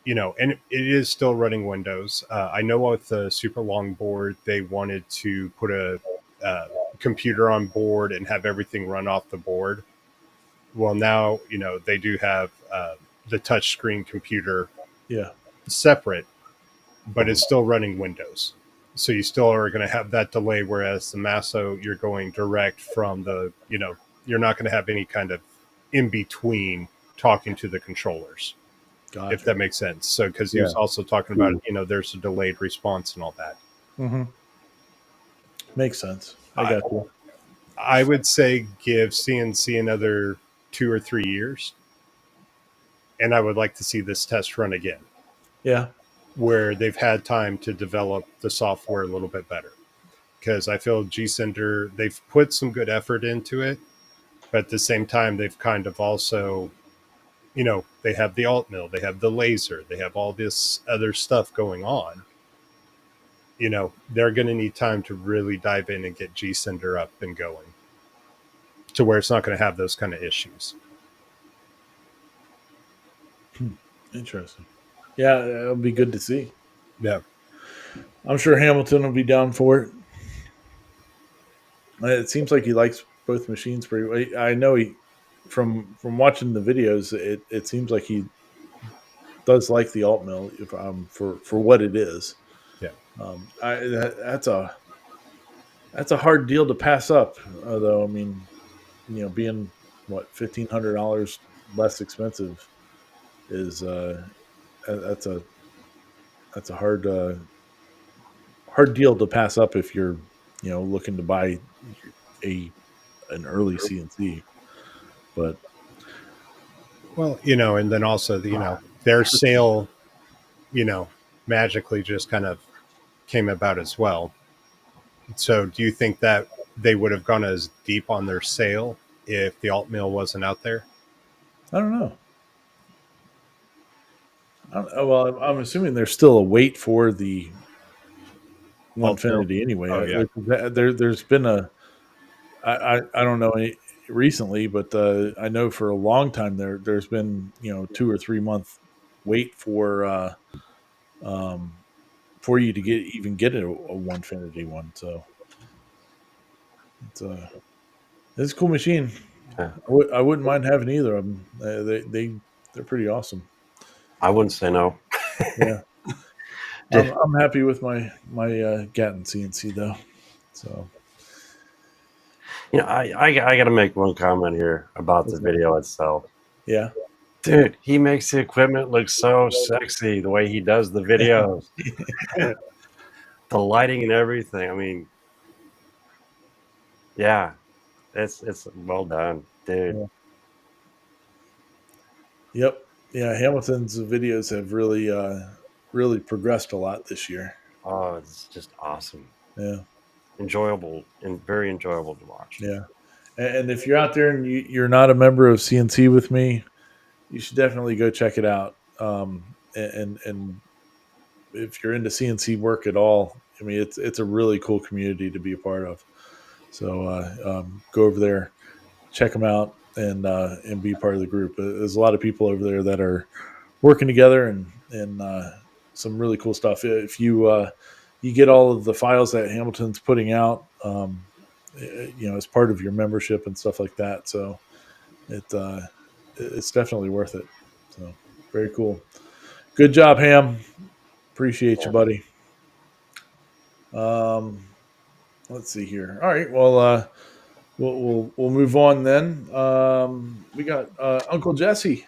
and it is still running Windows. I know with the super long board, they wanted to put a computer on board and have everything run off the board. Well, now, they do have the touchscreen computer separate, but it's still running Windows. So you still are going to have that delay, whereas the Masso, you're going direct from the, you're not going to have any kind of in between talking to the controllers, if Gotcha. that makes sense. So, because he Yeah. was also talking about, there's a delayed response and all that. Mm-hmm. Makes sense. I I, got you. I would say give CNC another 2 or 3 years, and I would like to see this test run again, Yeah. where they've had time to develop the software a little bit better. Because I feel G-Sender, they've put some good effort into it, but at the same time, they've kind of also, they have the alt mill, they have the laser, they have all this other stuff going on. They're going to need time to really dive in and get G-Sender up and going to where it's not going to have those kind of issues. Interesting. Yeah, it'll be good to see. Yeah. I'm sure Hamilton will be down for it. It seems like he likes both machines pretty well. I know he from watching the videos. It seems like he does like the alt mill for what it is. Yeah. That's a hard deal to pass up. Though I mean, being what $1,500 less expensive is that's a hard deal to pass up if you're looking to buy an early CNC. But Well, and then also, their sale, magically just kind of came about as well. So do you think that they would have gone as deep on their sale if the alt mill wasn't out there? I don't know. Well, I'm assuming there's still a wait for the Alt mill? Onefinity anyway. Oh, yeah. There's been I don't know any recently, but I know for a long time there's been 2 or 3 month wait for you to get a Onefinity one. So it's a cool machine. Yeah. I wouldn't mind having either of them. They're pretty awesome. I wouldn't say no. Yeah. I'm happy with my Gatton CNC though. So I got to make one comment here about the What's that? video itself. yeah, Dude, he makes the equipment look so sexy the way he does the videos. The lighting and everything. I mean, yeah, it's well done, dude. Yeah. Yep. Yeah, Hamilton's videos have really progressed a lot this year. Oh, it's just awesome. Yeah. Enjoyable and very enjoyable to watch. Yeah. And if you're out there and you're not a member of CNC with me, you should definitely go check it out. And if you're into CNC work at all, I mean, it's a really cool community to be a part of. So go over there, check them out, and be part of the group. There's a lot of people over there that are working together and some really cool stuff. If you you get all of the files that Hamilton's putting out, as part of your membership and stuff like that. So it's definitely worth it. So very cool. Good job, Ham. Appreciate you, buddy. Let's see here. All right. Well, we'll move on then. We got Uncle Jesse.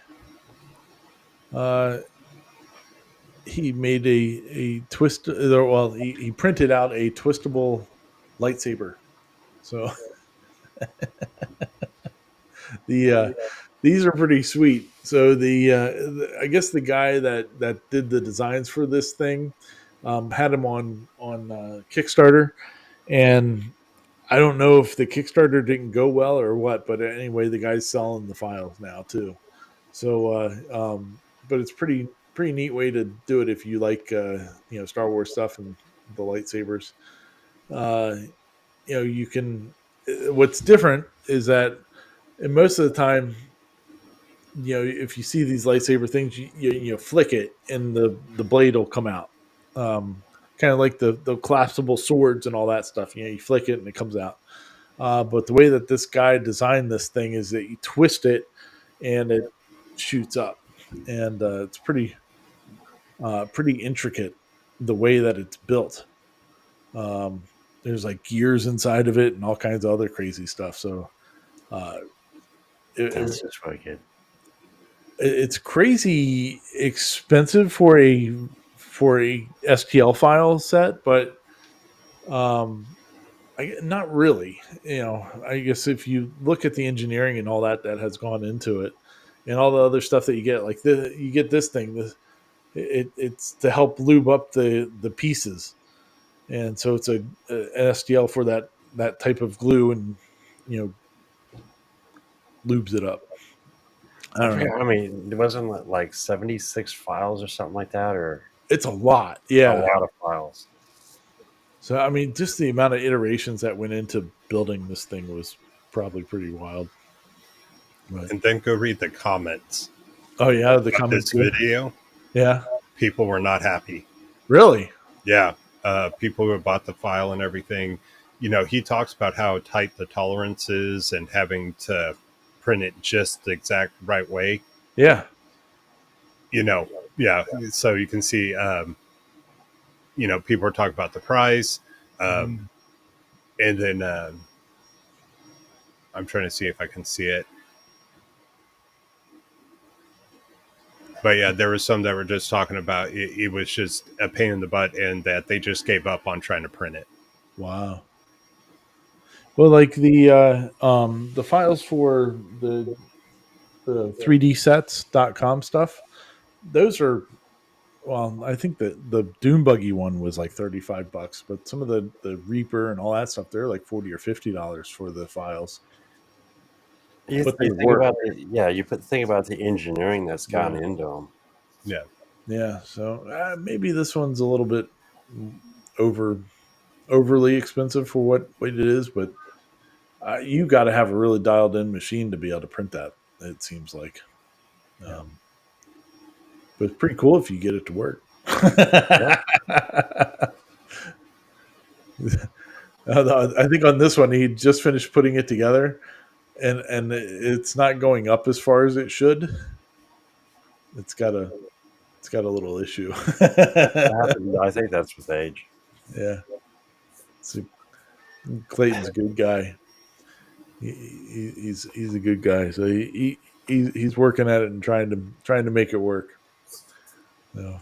He made a twist. Well, he printed out a twistable lightsaber. So these are pretty sweet. So I guess the guy that did the designs for this thing had him on Kickstarter, and I don't know if the Kickstarter didn't go well or what, but anyway, the guy's selling the files now too. So, but it's pretty neat way to do it if you like Star Wars stuff and the lightsabers. You can. What's different is that, and most of the time, if you see these lightsaber things, you flick it and the blade will come out. Kind of like the collapsible swords and all that stuff. You flick it and it comes out. But the way that this guy designed this thing is that you twist it and it shoots up, and it's pretty intricate the way that it's built. There's like gears inside of it and all kinds of other crazy stuff. So uh, That's just wicked. it's crazy expensive for a STL file set, but not really. I guess if you look at the engineering and all that has gone into it, and all the other stuff that you get, like you get this thing, it's to help lube up the pieces, and so it's an STL for that type of glue, and lubes it up. I don't know. I mean, it wasn't like 76 files or something like that, or It's a lot, a yeah. lot of files. So I mean, just the amount of iterations that went into building this thing was probably pretty wild. But, And then go read the comments. oh yeah, the About comments. this video, Yeah, people were not happy. really. Yeah. People who bought the file and everything, he talks about how tight the tolerance is and having to print it just the exact right way. Yeah, Yeah. So you can see, people are talking about the price. And then I'm trying to see if I can see it. But yeah, there was some that were just talking about it was just a pain in the butt and that they just gave up on trying to print it. wow. Well, like the files for the 3dsets.com stuff, those are, well, I think the Doom Buggy one was like $35, but some of the Reaper and all that stuff, they're like $40 or $50 for the files. But they think work. about think about the engineering that's gone Yeah. into them. Yeah. Yeah, so maybe this one's a little bit overly expensive for what it is, but you got to have a really dialed in machine to be able to print that. It seems like, but it's pretty cool if you get it to work. I think on this one he just finished putting it together, and it's not going up as far as it should. It's got a little issue. I think that's with age. Yeah. So Clayton's a good guy. He's a good guy. So he's working at it and trying to make it work. No,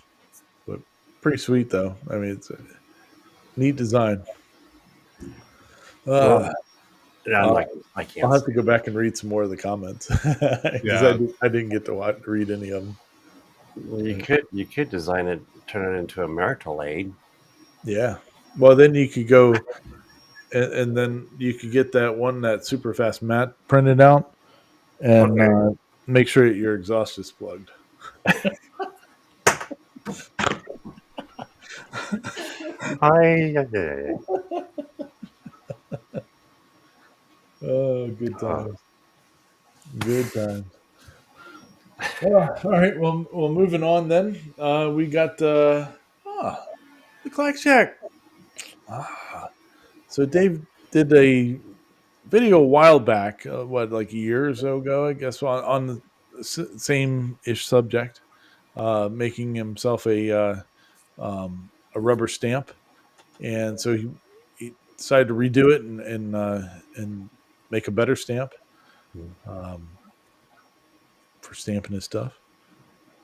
but pretty sweet though. I mean, it's a neat design. Well, I can't. I'll have to go back and read some more of the comments because Yeah. I didn't get to read any of them. Well, you could design it, turn it into a marital aid. Yeah. Well, then you could go, and then you could get that super fast mat printed out, and make sure that your exhaust is plugged. Oh, good times. Good times. All right. Well, moving on then. We got the Clack Shack. So Dave did a video a while back, like a year or so ago, I guess, on the same-ish subject, making himself a rubber stamp, and so he decided to redo it and make a better stamp for stamping his stuff,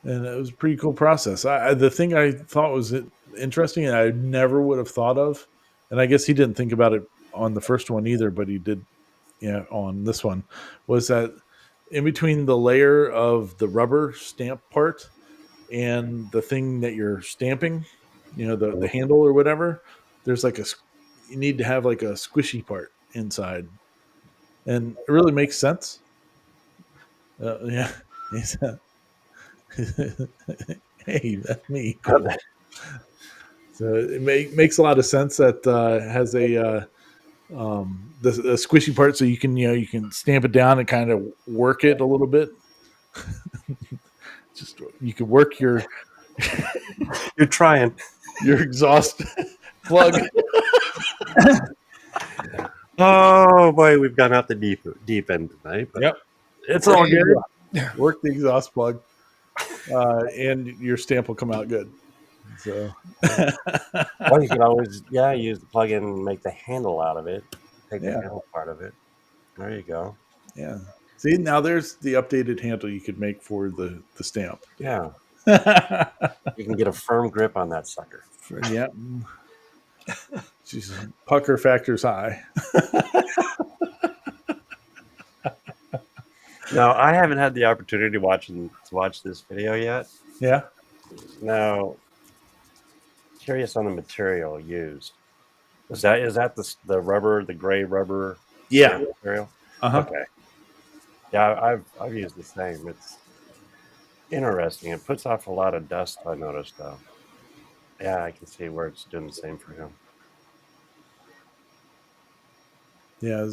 and it was a pretty cool process. The thing I thought was interesting, and I never would have thought of, and I guess he didn't think about it on the first one either, but he did, on this one, was that in between the layer of the rubber stamp part and the thing that you're stamping, the handle or whatever, there's like you need to have like a squishy part inside, and it really makes sense. Yeah. Hey, that's me. Cool. So it makes a lot of sense that has the squishy part, so you can stamp it down and kind of work it a little bit. Just you can work your You're trying. your exhaust plug. Oh boy, we've gone out the deep end tonight. But Yep. it's all good. Work the exhaust plug, and your stamp will come out good. So, Well, you could always, use the plug-in and make the handle out of it. Take the yeah, handle part of it. There you go. yeah. See, now there's the updated handle you could make for the stamp. Yeah, you can get a firm grip on that sucker. Yeah. Jeez, pucker factor's high. Now, I haven't had the opportunity to watch this video yet. Yeah. Now, curious on the material used. Is that the rubber, the gray rubber Yeah. stamp material? Uh-huh. Okay. Yeah, I've used the same. It's interesting. It puts off a lot of dust, I noticed, though. Yeah, I can see where it's doing the same for him. Yeah.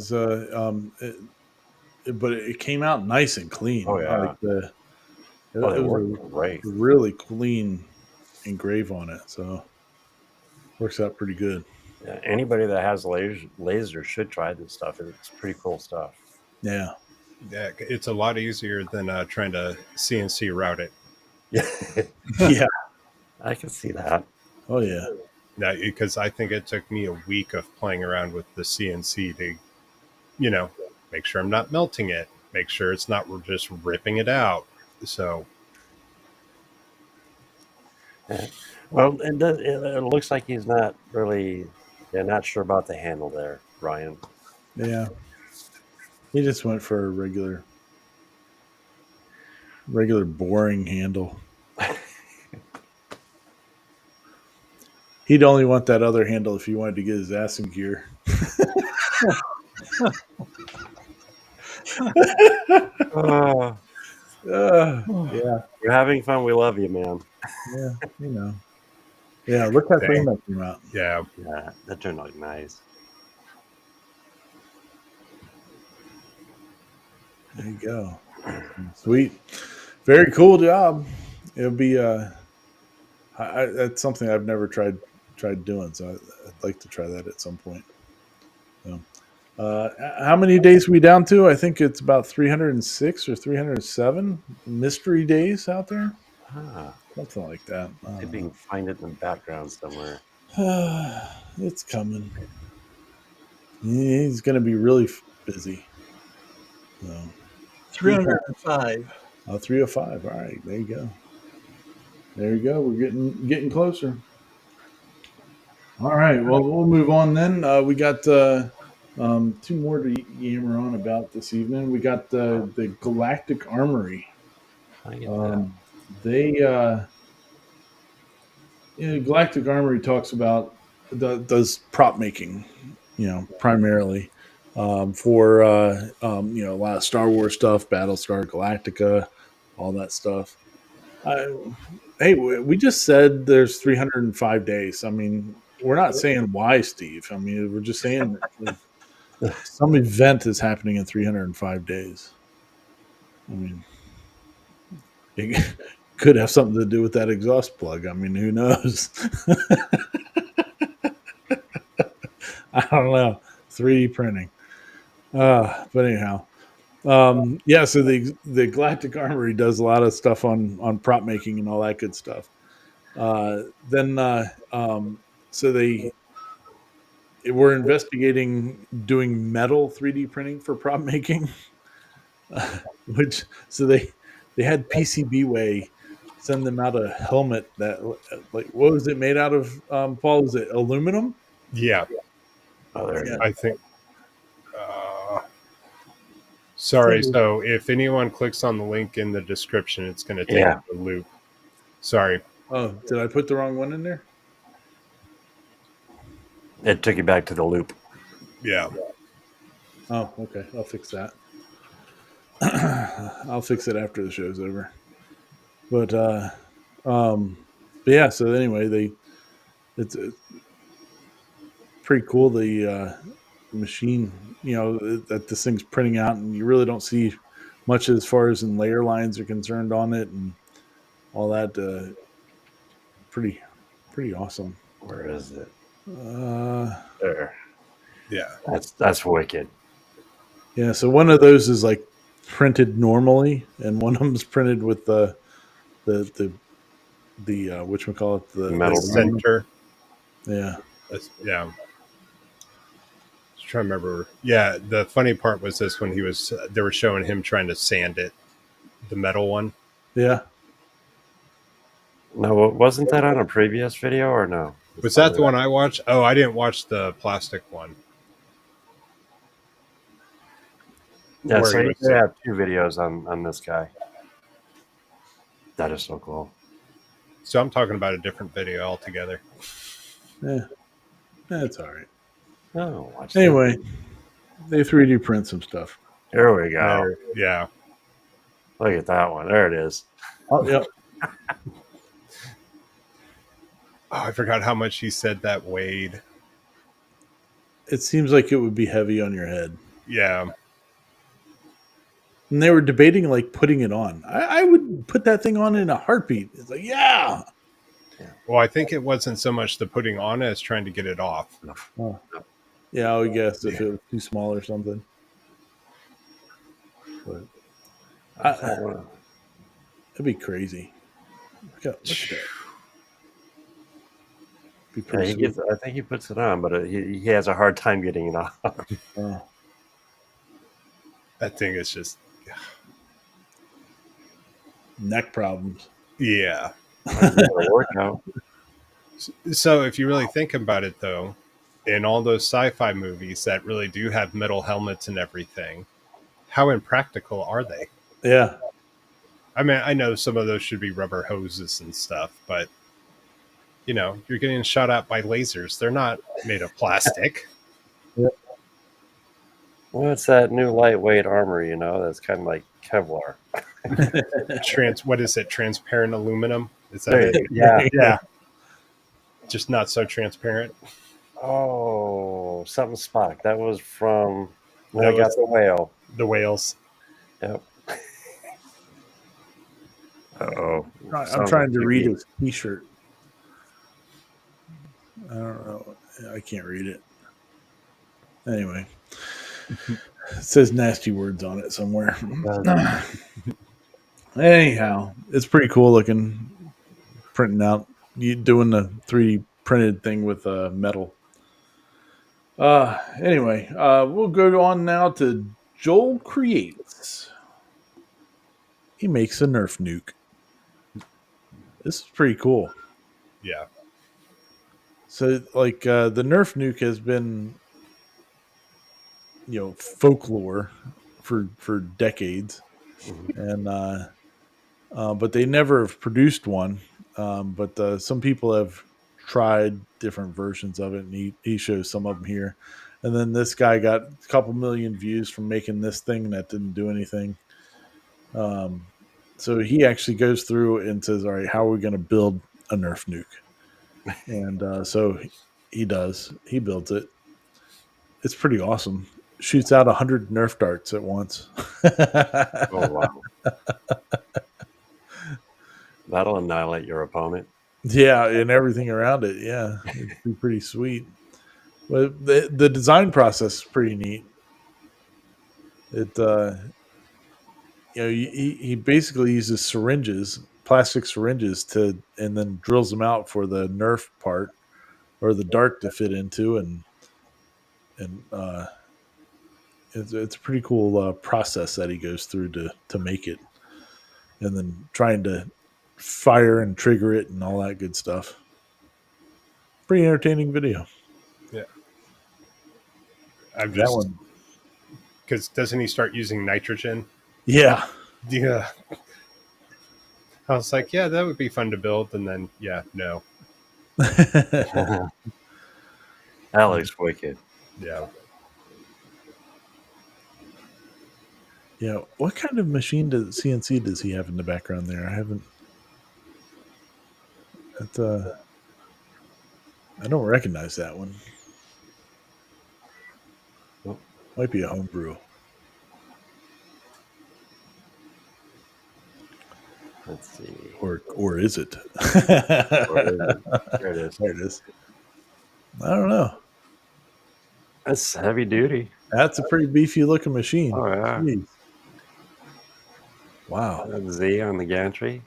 But it came out nice and clean. Oh, yeah. Like it They was work great. a really clean engrave on it. So works out pretty good. Yeah, anybody that has laser should try this stuff. It's pretty cool stuff. Yeah. Yeah, it's a lot easier than trying to CNC route it. Yeah. I can see that. Oh yeah. Because I think it took me a week of playing around with the CNC to, make sure I'm not melting it, make sure it's not just ripping it out. So, Well, it looks like he's not really, not sure about the handle there, Ryan. Yeah. He just went for a regular boring handle. He'd only want that other handle if he wanted to get his ass in gear. Yeah, You're having fun. We love you, man. yeah, Yeah, look how clean that came out. yeah. Yeah, that turned out nice. There you go. Sweet. Very cool job. It'll be that's something I've never tried doing, so I'd like to try that at some point. So, how many days are we down to? I think it's about 306 or 307 mystery days out there. Something like that. Maybe you can find it in the background somewhere. It's coming. He's going to be really busy. So, 305. 305. All right, there you go. There you go. We're getting closer. All right. Well, we'll move on then. We got two more to yammer on about this evening. We got the Galactic Armory. I get that. Galactic Armory talks about does prop making, primarily for a lot of Star Wars stuff, Battlestar Galactica, all that stuff. Hey, we just said there's 305 days. I mean, we're not saying why, Steve. I mean, we're just saying that some event is happening in 305 days. I mean, it could have something to do with that exhaust plug. I mean, who knows? I don't know. 3D printing. But anyhow. So the Galactic Armory does a lot of stuff on prop making and all that good stuff. So they were investigating doing metal 3D printing for prop making, they had PCBWay send them out a helmet that, like, what was it made out of? Paul, was it aluminum? Yeah. Oh, there Yeah. I think. Sorry. So if anyone clicks on the link in the description, it's going to take Yeah. the loop. Sorry. Oh, did I put the wrong one in there? It took you back to the loop. Yeah. Oh, okay. I'll fix that. I'll fix it after the show's over. But yeah. So anyway, it's pretty cool. The machine, that this thing's printing out, and you really don't see much as far as in layer lines are concerned on it, and all that. Pretty awesome. Where is it? There. Yeah. That's wicked. Yeah. So one of those is like printed normally, and one of them is printed with the the whatchamacallit, The The metal. center. yeah. Yeah. Just trying to remember. Yeah, the funny part was this when they were showing him trying to sand it, the metal one. Yeah. No, wasn't that on a previous video or no? Was that the one I watched? Oh, I didn't watch the plastic one. Yeah, where so he you was- have 2 videos on this guy. That is so cool. So I'm talking about a different video altogether. Yeah. That's all right. Oh, watch that. Anyway, they 3D print some stuff. Here we go. Yeah. Look at that one. There it is. Oh, yep. Oh, I forgot how much he said that weighed. It seems like it would be heavy on your head. Yeah. And they were debating like putting it on. I would put that thing on in a heartbeat. It's like, yeah. Well, I think it wasn't so much the putting on as trying to get it off. Oh. Yeah, I would guess if it was too small or something. But that'd be crazy. Look at that. Be Yeah, pretty sweet. I think he puts it on, but he has a hard time getting it off. Oh. That thing is just, Neck problems. yeah. Workout. So if you really think about it, though, in all those sci-fi movies that really do have metal helmets and everything, how impractical are they? Yeah. I mean, I know some of those should be rubber hoses and stuff, but you know, you're getting shot at by lasers. They're not made of plastic. Well, it's that new lightweight armor, that's kind of like Kevlar. What is it? Transparent aluminum? Is that There it? you go. Yeah. Just not so transparent. Oh, something Spock. That was from when That I got was- the whale. The whales. Yep. Uh-oh. I'm trying to read his t-shirt. I don't know. I can't read it. Anyway. It says nasty words on it somewhere. Anyhow, it's pretty cool looking. Printing out, you doing the 3D printed thing with metal. Anyway, we'll go on now to Joel Creates. He makes a Nerf nuke. This is pretty cool. Yeah. So, like, the Nerf nuke has been, folklore for decades, and but they never have produced one. But some people have tried different versions of it, and he shows some of them here. And then this guy got a couple million views from making this thing that didn't do anything. So he actually goes through and says, all right, how are we going to build a Nerf nuke? And so he does. He builds it. It's pretty awesome. Shoots out 100 Nerf darts at once. Oh, wow. That'll annihilate your opponent. Yeah, and everything around it. Yeah, it'd be pretty sweet. But the design process is pretty neat. It he basically uses syringes, plastic syringes, and then drills them out for the Nerf part or the dart to fit into, and it's a pretty cool process that he goes through to make it, and then trying to fire and trigger it and all that good stuff. Pretty entertaining video. Yeah. I'm That just one, because doesn't he start using nitrogen? yeah. Yeah. I was like, yeah, that would be fun to build, and then no. That looks wicked. Yeah. Yeah, what kind of machine CNC does he have in the background there? I haven't. I don't recognize that one. Nope. Might be a homebrew. Let's see. Or is it? There it is. There it is. I don't know. That's heavy duty. That's a pretty beefy looking machine. Oh, yeah. Jeez. Wow. Z on the gantry.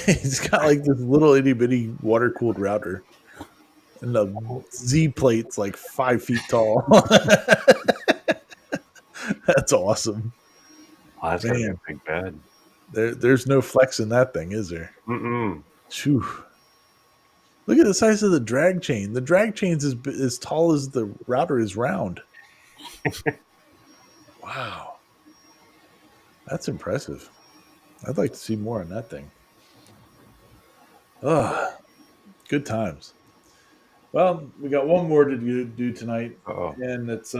He's got like this little itty bitty water cooled router, and the Z plate's like 5 feet tall. That's awesome, Oh, that's gonna be a man. big bed. There's no flex in that thing, is there? Mm-mm. Phew. Look at the size of the drag chain. The drag chain's as tall as the router is round. Wow, that's impressive. I'd like to see more on that thing. Oh, good times. Well, we got one more to do tonight, Oh, and it's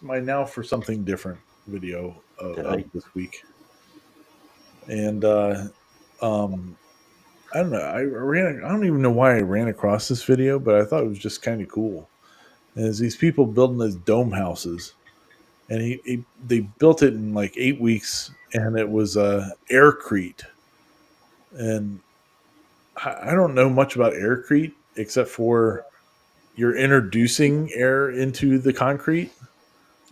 my now for something different video of okay. this week, and um, I don't know. I don't even know why I ran across this video, but I thought it was just kind of cool. And there's these people building these dome houses, and they built it in like 8 weeks, and it was aircrete, and I don't know much about aircrete except for you're introducing air into the concrete.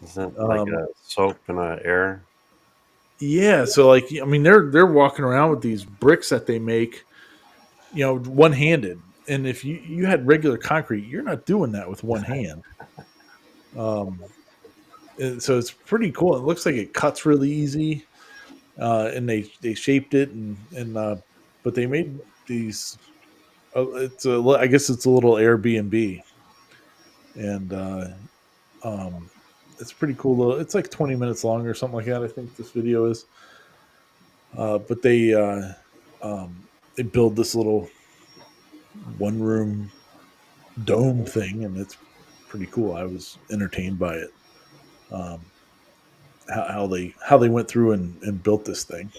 Is it like Um, a soap and a air? yeah, so like I mean they're walking around with these bricks that they make, one handed. And if you had regular concrete, you're not doing that with one hand. Um, and so it's pretty cool. It looks like it cuts really easy, and they shaped it and but they made these. I guess it's a little Airbnb, and um, it's pretty cool. It's like 20 minutes long or something like that. I think this video is. But they build this little one room dome thing, and it's pretty cool. I was entertained by it. Um, how they went through and built this thing.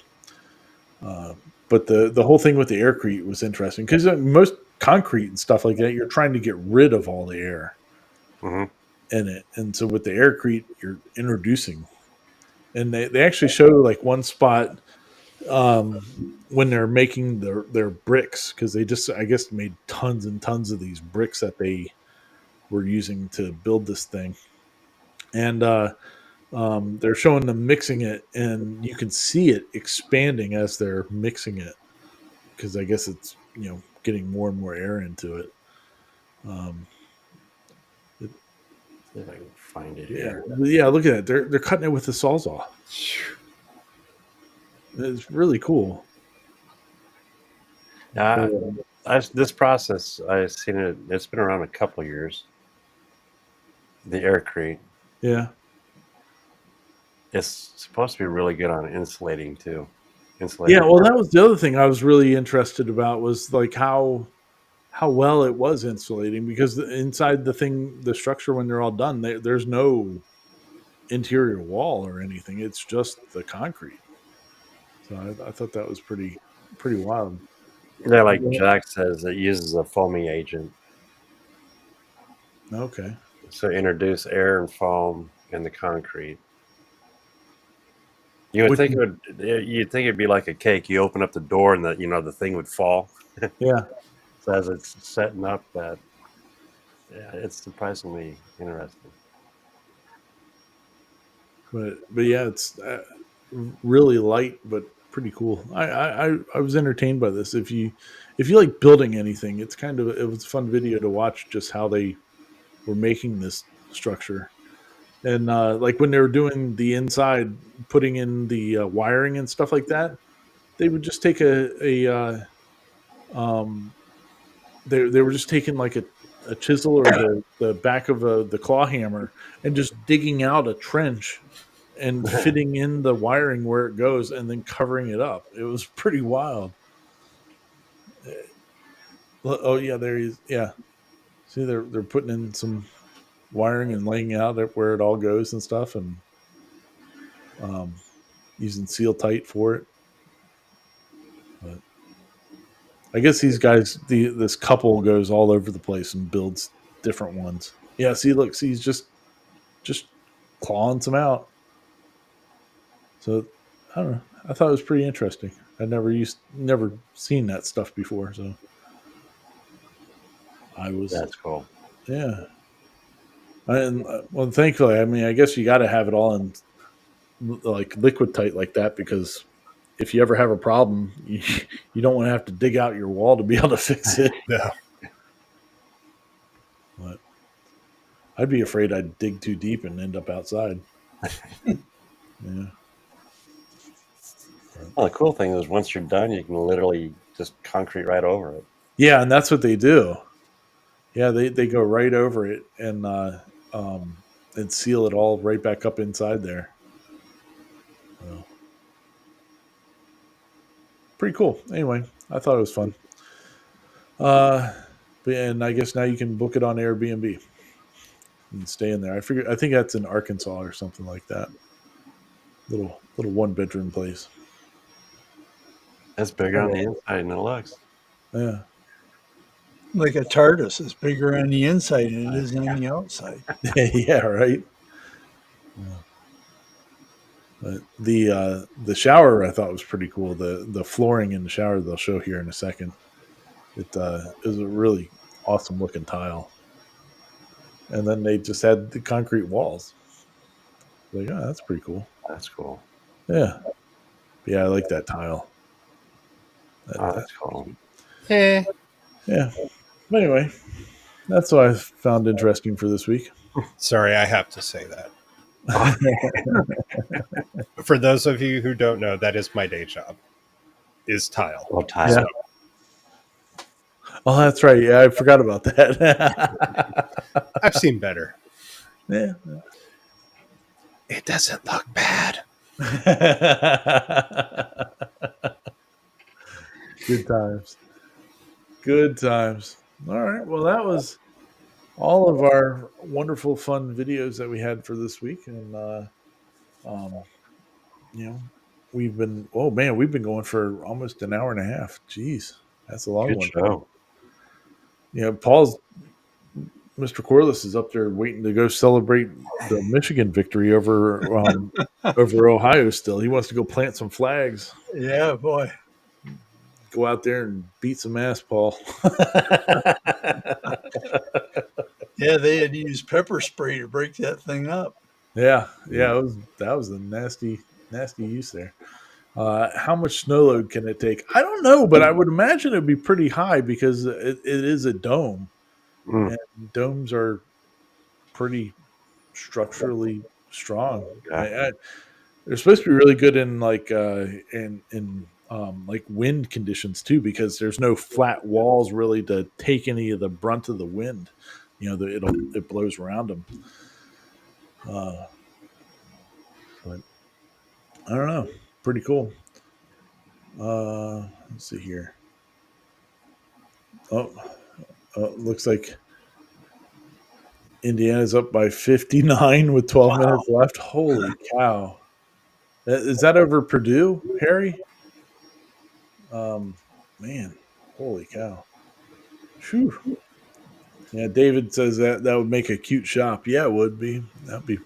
But the whole thing with the aircrete was interesting because most concrete and stuff like that, you're trying to get rid of all the air Mm-hmm. in it, and so with the aircrete, you're introducing. And they actually show like one spot when they're making their bricks because they just I guess made tons and tons of these bricks that they were using to build this thing, and they're showing them mixing it, and you can see it expanding as they're mixing it because I guess it's getting more and more air into it. Um, it See if I can find it yeah, here. yeah. Look at that. They're cutting it with a sawzall. It's really cool. Uh, But, this process, I've seen it. It's been around a couple of years. The aircrete. yeah. It's supposed to be really good on insulating too. Yeah, Insulating. well, that was the other thing I was really interested about was like how well it was insulating because inside the structure when they're all done, there's no interior wall or anything. It's just the concrete. So I thought that was pretty wild. Yeah, like Jack says, it uses a foaming agent. Okay. So introduce air and foam in the concrete. You would think it would. You'd think it'd be like a cake. You open up the door and the thing would fall. Yeah. So as it's setting up, that it's surprisingly interesting. But yeah, it's really light but pretty cool. I was entertained by this. If you like building anything, it was a fun video to watch just how they were making this structure. And like when they were doing the inside, putting in the wiring and stuff like that, they would just take they were just taking like a chisel or the back of the claw hammer and just digging out a trench and fitting in the wiring where it goes and then covering it up. It was pretty wild. Oh yeah, there he is. Yeah, see they're putting in some wiring and laying out where it all goes and stuff, and using seal tight for it. But I guess these guys, this couple goes all over the place and builds different ones. Yeah, see, look, see, he's just clawing some out. So I don't know. I thought it was pretty interesting. I never seen that stuff before, so I was That's cool. yeah. And well, thankfully, I mean, I guess you got to have it all in like liquid tight like that because if you ever have a problem, you don't want to have to dig out your wall to be able to fix it. No. But I'd be afraid I'd dig too deep and end up outside. Yeah. Well, the cool thing is once you're done, you can literally just concrete right over it. Yeah, and that's what they do. Yeah, they go right over it and seal it all right back up inside there. So, pretty cool. Anyway, I thought it was fun. And I guess now you can book it on Airbnb and stay in there. I think that's in Arkansas or something like that. Little 1-bedroom place. It's bigger on the inside than it looks. Yeah. Like a TARDIS, it's bigger on the inside than it is on the outside. Yeah, right. Yeah. But the shower I thought was pretty cool. The flooring in the shower they'll show here in a second. It is a really awesome looking tile. And then they just had the concrete walls. Like, oh, that's pretty cool. That's cool. Yeah. Yeah, I like that tile. That's cool. Yeah. But anyway, that's what I found interesting for this week. Sorry, I have to say that. For those of you who don't know, that is my day job. Is tile. Oh, tile. Yeah. Oh, that's right. Yeah, I forgot about that. I've seen better. Yeah. It doesn't look bad. Good times. Good times. All right. Well, that was all of our wonderful, fun videos that we had for this week. And, we've been going for almost an hour and a half. Jeez, that's a long Good one. show. Mr. Corliss is up there waiting to go celebrate the Michigan victory over Ohio still. He wants to go plant some flags. Yeah, boy. Go out there and beat some ass, Paul. Yeah, they had to use pepper spray to break that thing up. Yeah, that was a nasty use there. How much snow load can it take? I don't know, but I would imagine it would be pretty high because it is a dome. Mm. And domes are pretty structurally strong. Yeah. They're supposed to be really good in like like wind conditions too, because there's no flat walls really to take any of the brunt of the wind. It blows around them. But I don't know. Pretty cool. Let's see here. Looks like Indiana's up by 59 with 12 minutes left. Holy cow. Is that over Purdue, Harry? Man, holy cow. Whew. Yeah, David says that would make a cute shop. Yeah, it would be. It'd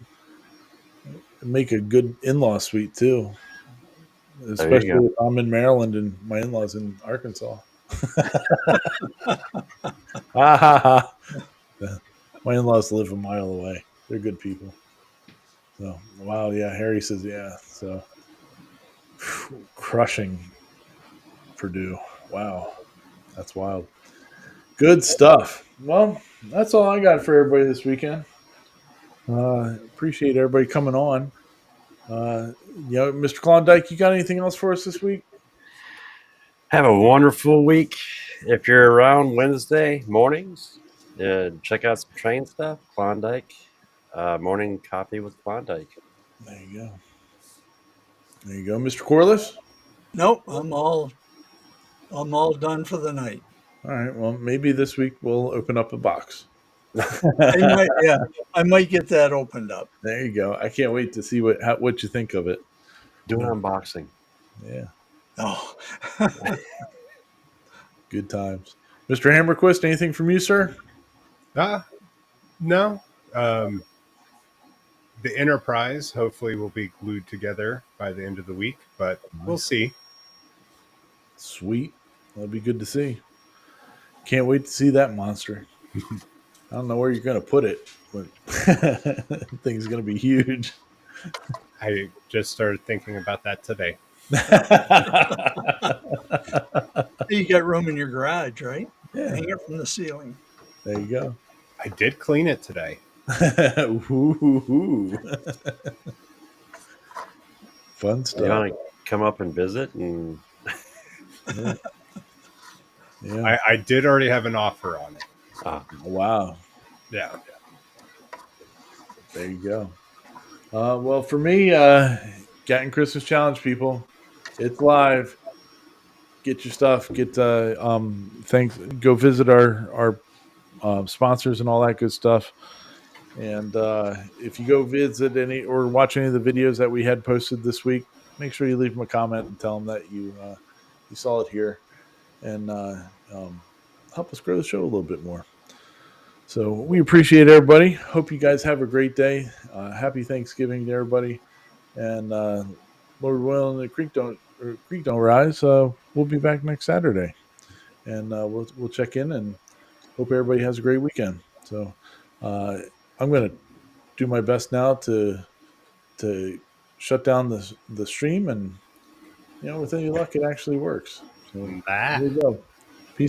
make a good in-law suite too. Especially if I'm in Maryland and my in-laws in Arkansas. My in-laws live a mile away. They're good people. So, wow, yeah, Harry says, yeah. So, crushing Purdue. Wow, that's wild. Good stuff. Well, that's all I got for everybody this weekend. Appreciate everybody coming on. Mr. Klondike, you got anything else for us this week? Have a wonderful week. If you're around Wednesday mornings, check out some train stuff. Klondike, morning coffee with Klondike. There you go, Mr. Corliss. Nope, I'm all done for the night. All right. Well, maybe this week we'll open up a box. I might get that opened up. There you go. I can't wait to see what you think of it. Do an unboxing. Yeah. Oh. Good times. Mr. Hammerquist, anything from you, sir? No. The Enterprise hopefully will be glued together by the end of the week, but we'll see. Sweet. That'll be good to see. Can't wait to see that monster. I don't know where you're going to put it, but that thing's going to be huge. I just started thinking about that today. You got room in your garage, right? Yeah, Hang it from the ceiling. there you go. I did clean it today. Ooh. Fun You stuff. want to come up and visit? And Yeah. Yeah. I did already have an offer on it. Wow. Yeah. There you go. Well, for me, Gatton Christmas Challenge, people, it's live. Get your stuff. Get thanks. Go visit our sponsors and all that good stuff. And if you go visit any or watch any of the videos that we had posted this week, make sure you leave them a comment and tell them that you saw it here, and help us grow the show a little bit more. So we appreciate everybody. Hope you guys have a great day. Happy Thanksgiving to everybody. And Lord willing, the creek don't rise. We'll be back next Saturday, and we'll check in and hope everybody has a great weekend. So I'm going to do my best now to shut down the stream, and with any luck, it actually works. So Bye. here we go.